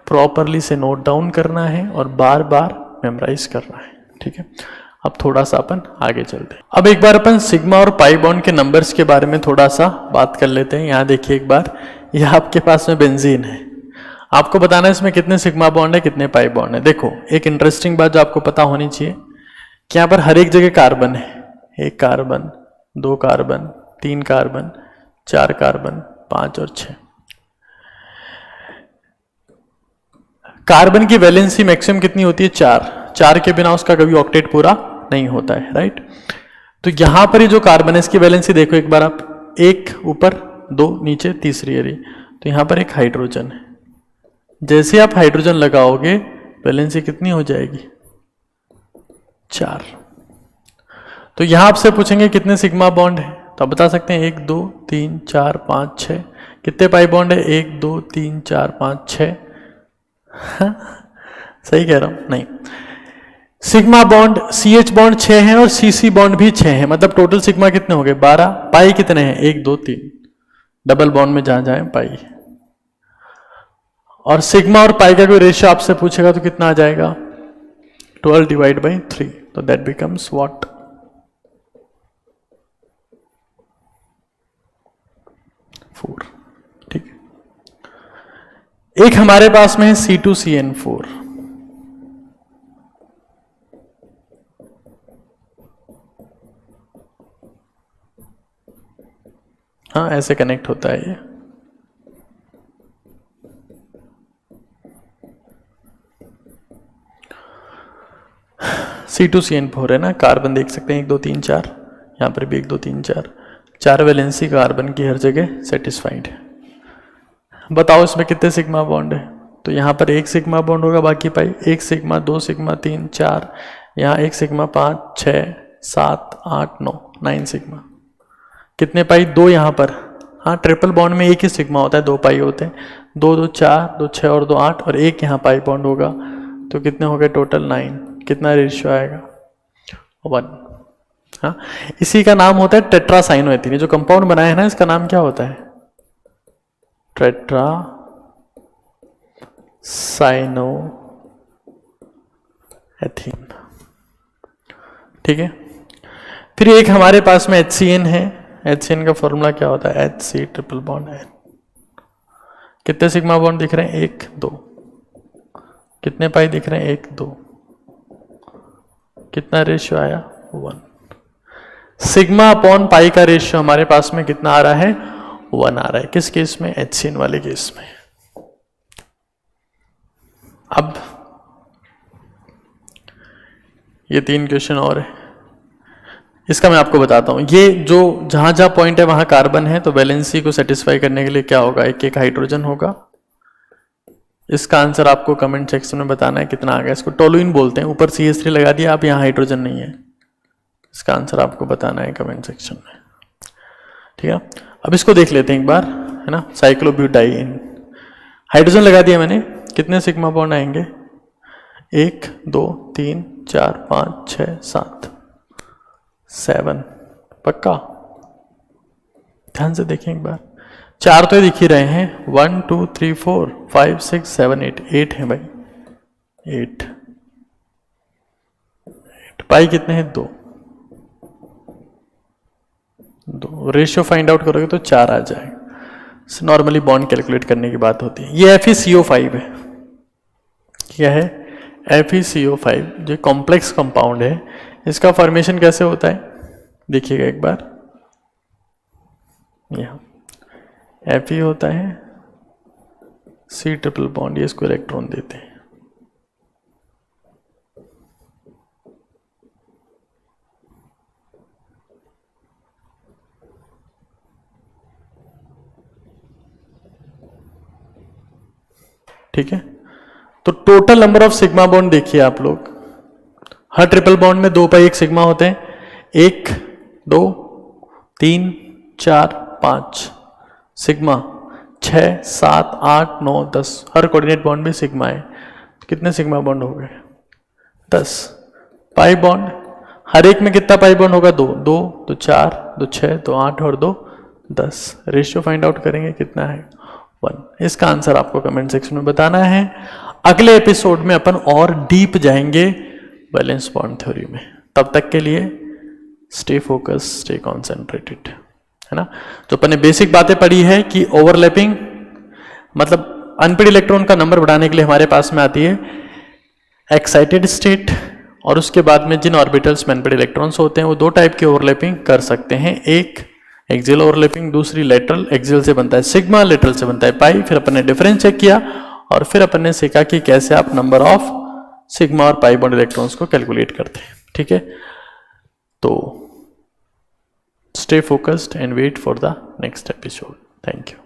प्रॉपरली से नोट डाउन करना है और बार बार मेमोराइज करना है। ठीक है, अब थोड़ा सा अपन आगे चलते हैं। अब एक बार अपन सिग्मा और पाई बॉन्ड के नंबर्स के बारे में थोड़ा सा बात कर लेते हैं। यहाँ देखिए एक बार, यह आपके पास में बेंजीन है, आपको बताना है इसमें कितने सिग्मा बॉन्ड है, कितने पाई बॉन्ड है। देखो एक इंटरेस्टिंग बात जो आपको पता होनी चाहिए कि यहाँ पर हर एक जगह कार्बन है, 1 कार्बन, 2 कार्बन, 3 कार्बन, 4 कार्बन, 5 और 6। कार्बन की वैलेंसी मैक्सिमम कितनी होती है, 4 के बिना उसका कभी ऑक्टेट पूरा नहीं होता है, राइट। तो यहां पर ये जो कार्बन है इसकी वैलेंसी देखो एक बार आप, 1 ऊपर, 2 नीचे, तीसरी एरी, तो यहां पर एक हाइड्रोजन है। जैसे आप हाइड्रोजन लगाओगे वैलेंसी कितनी हो जाएगी, 4। तो यहां आपसे पूछेंगे कितने सिग्मा बॉन्ड है, तो आप बता सकते हैं 1 2 3 4 5 6। कितने पाई बॉन्ड है, 1 2 3 4 5 6। सही कह रहा हूं, नहीं। सिग्मा बॉन्ड, CH बॉन्ड 6 है और CC बॉन्ड भी 6 है, मतलब टोटल सिग्मा कितने हो गए, 12। पाई कितने हैं, 1 2 3, डबल बॉन्ड में जहां जाए पाई। और सिग्मा और पाई का कोई रेशियो आपसे पूछेगा तो कितना आ जाएगा, 12 डिवाइड बाई 3, तो दैट बिकम्स व्हाट, 4। ठीक है, एक हमारे पास में है C2CN4, हाँ ऐसे कनेक्ट होता है ये। C2CN4 है ना, कार्बन देख सकते हैं 1 2 3 4, यहाँ पर भी 1 2 3 4, 4 वैलेंसी कार्बन की हर जगह सेटिस्फाइड है। बताओ इसमें कितने सिग्मा बॉन्ड है? तो यहाँ पर 1 सिग्मा बॉन्ड होगा, बाकी पाई 1 सिग्मा 2 सिग्मा 3 4, यहाँ 1 सिग्मा 5 6 7 8 9 9 सिग्मा। कितने पाई? 2 यहाँ पर। हाँ, ट्रिपल बॉन्ड में 1 ही सिग्मा होता है, 2 पाई होते हैं। 2 2 4, 2 6 और 2 8, और 1 यहाँ पाई बॉन्ड होगा, तो कितने हो गए टोटल? 9। कितना रेशियो आएगा? 1। हाँ, इसी का नाम होता है टेट्रासाइनोएथीन। जो कंपाउंड बनाया है ना, इसका नाम क्या होता है? टेट्रासाइनोएथीन। ठीक है। फिर एक हमारे पास में HCN है। HCN का फॉर्मूला क्या होता है? HC ट्रिपल बॉन्ड है। कितने सिग्मा बॉन्ड दिख रहे हैं? 1 2। कितने पाई दिख रहे हैं? 1 2। कितना रेशियो आया? 1। सिग्मा अपॉन पाई का रेशियो हमारे पास में कितना आ रहा है? 1 आ रहा है। किस केस में? HCN वाले केस में। अब ये 3 क्वेश्चन और है, इसका मैं आपको बताता हूं। ये जो जहां जहां पॉइंट है वहां कार्बन है, तो वैलेंसी को सेटिस्फाई करने के लिए क्या होगा? एक हाइड्रोजन होगा। इसका आंसर आपको कमेंट सेक्शन में बताना है कितना आ गया। इसको टोलुइन बोलते हैं। ऊपर CH3 लगा दिया आप, यहाँ हाइड्रोजन नहीं है। इसका आंसर आपको बताना है कमेंट सेक्शन में। ठीक है, अब इसको देख लेते हैं एक बार, है ना। साइक्लोब्यूटाइन, हाइड्रोजन लगा दिया मैंने। कितने सिग्मा बॉन्ड आएंगे? 1 2 3 4 5 6 7 7। पक्का? ध्यान से देखें एक बार। 4 तो दिख ही रहे हैं। 1 2 3 4 5 6 7 8, 8 है भाई, 8। पाई कितने हैं? 2। रेशियो फाइंड आउट करोगे तो 4 आ जाएगा। नॉर्मली बॉन्ड कैलकुलेट करने की बात होती है। ये FeCO5 है। क्या है? FeCO5 जो कॉम्प्लेक्स कंपाउंड है। इसका फॉर्मेशन कैसे होता है देखिएगा एक बार। यहाँ Fe होता है, C ट्रिपल बॉन्ड, ये इसको इलेक्ट्रॉन देते हैं। ठीक है, तो total number of sigma bond देखिए आप लोग। हर ट्रिपल बॉन्ड में 2 पाई 1 सिग्मा होते हैं। 1 2 3 4 5 सिग्मा, 6 7 8 9 10। हर कोऑर्डिनेट बॉन्ड में सिग्मा है। कितने सिग्मा बॉन्ड हो गए? 10। पाई बॉन्ड, हर एक में कितना पाई बॉन्ड होगा? 2 2 तो 4 2 6 तो 8 और 2 10। रेशियो फाइंड आउट करेंगे कितना है? 1। इसका आंसर आपको कमेंट सेक्शन में बताना है। अगले एपिसोड में अपन और डीप जाएंगे बैलेंस बॉन्ड थ्योरी में। तब तक के लिए स्टे फोकस, स्टे कॉन्सेंट्रेटेड, है ना। जो अपन ने बेसिक बातें पढ़ी है कि ओवरलैपिंग मतलब अनपेड इलेक्ट्रॉन का नंबर बढ़ाने के लिए हमारे पास में आती है एक्साइटेड स्टेट, और उसके बाद में जिन ऑर्बिटल्स में अनपेड इलेक्ट्रॉन्स होते हैं वो 2 टाइप की ओवरलैपिंग कर सकते हैं। एक एक्सियल ओवरलैपिंग, दूसरी लेटरल। एक्सियल से बनता है सिग्मा, लेटरल से बनता है पाई। फिर अपन ने डिफरेंस चेक किया और फिर अपन ने सीखा कि कैसे आप नंबर ऑफ सिग्मा और पाई बॉन्ड इलेक्ट्रॉन्स को कैलकुलेट करते हैं। ठीक है, तो stay focused and wait for the next episode. Thank you.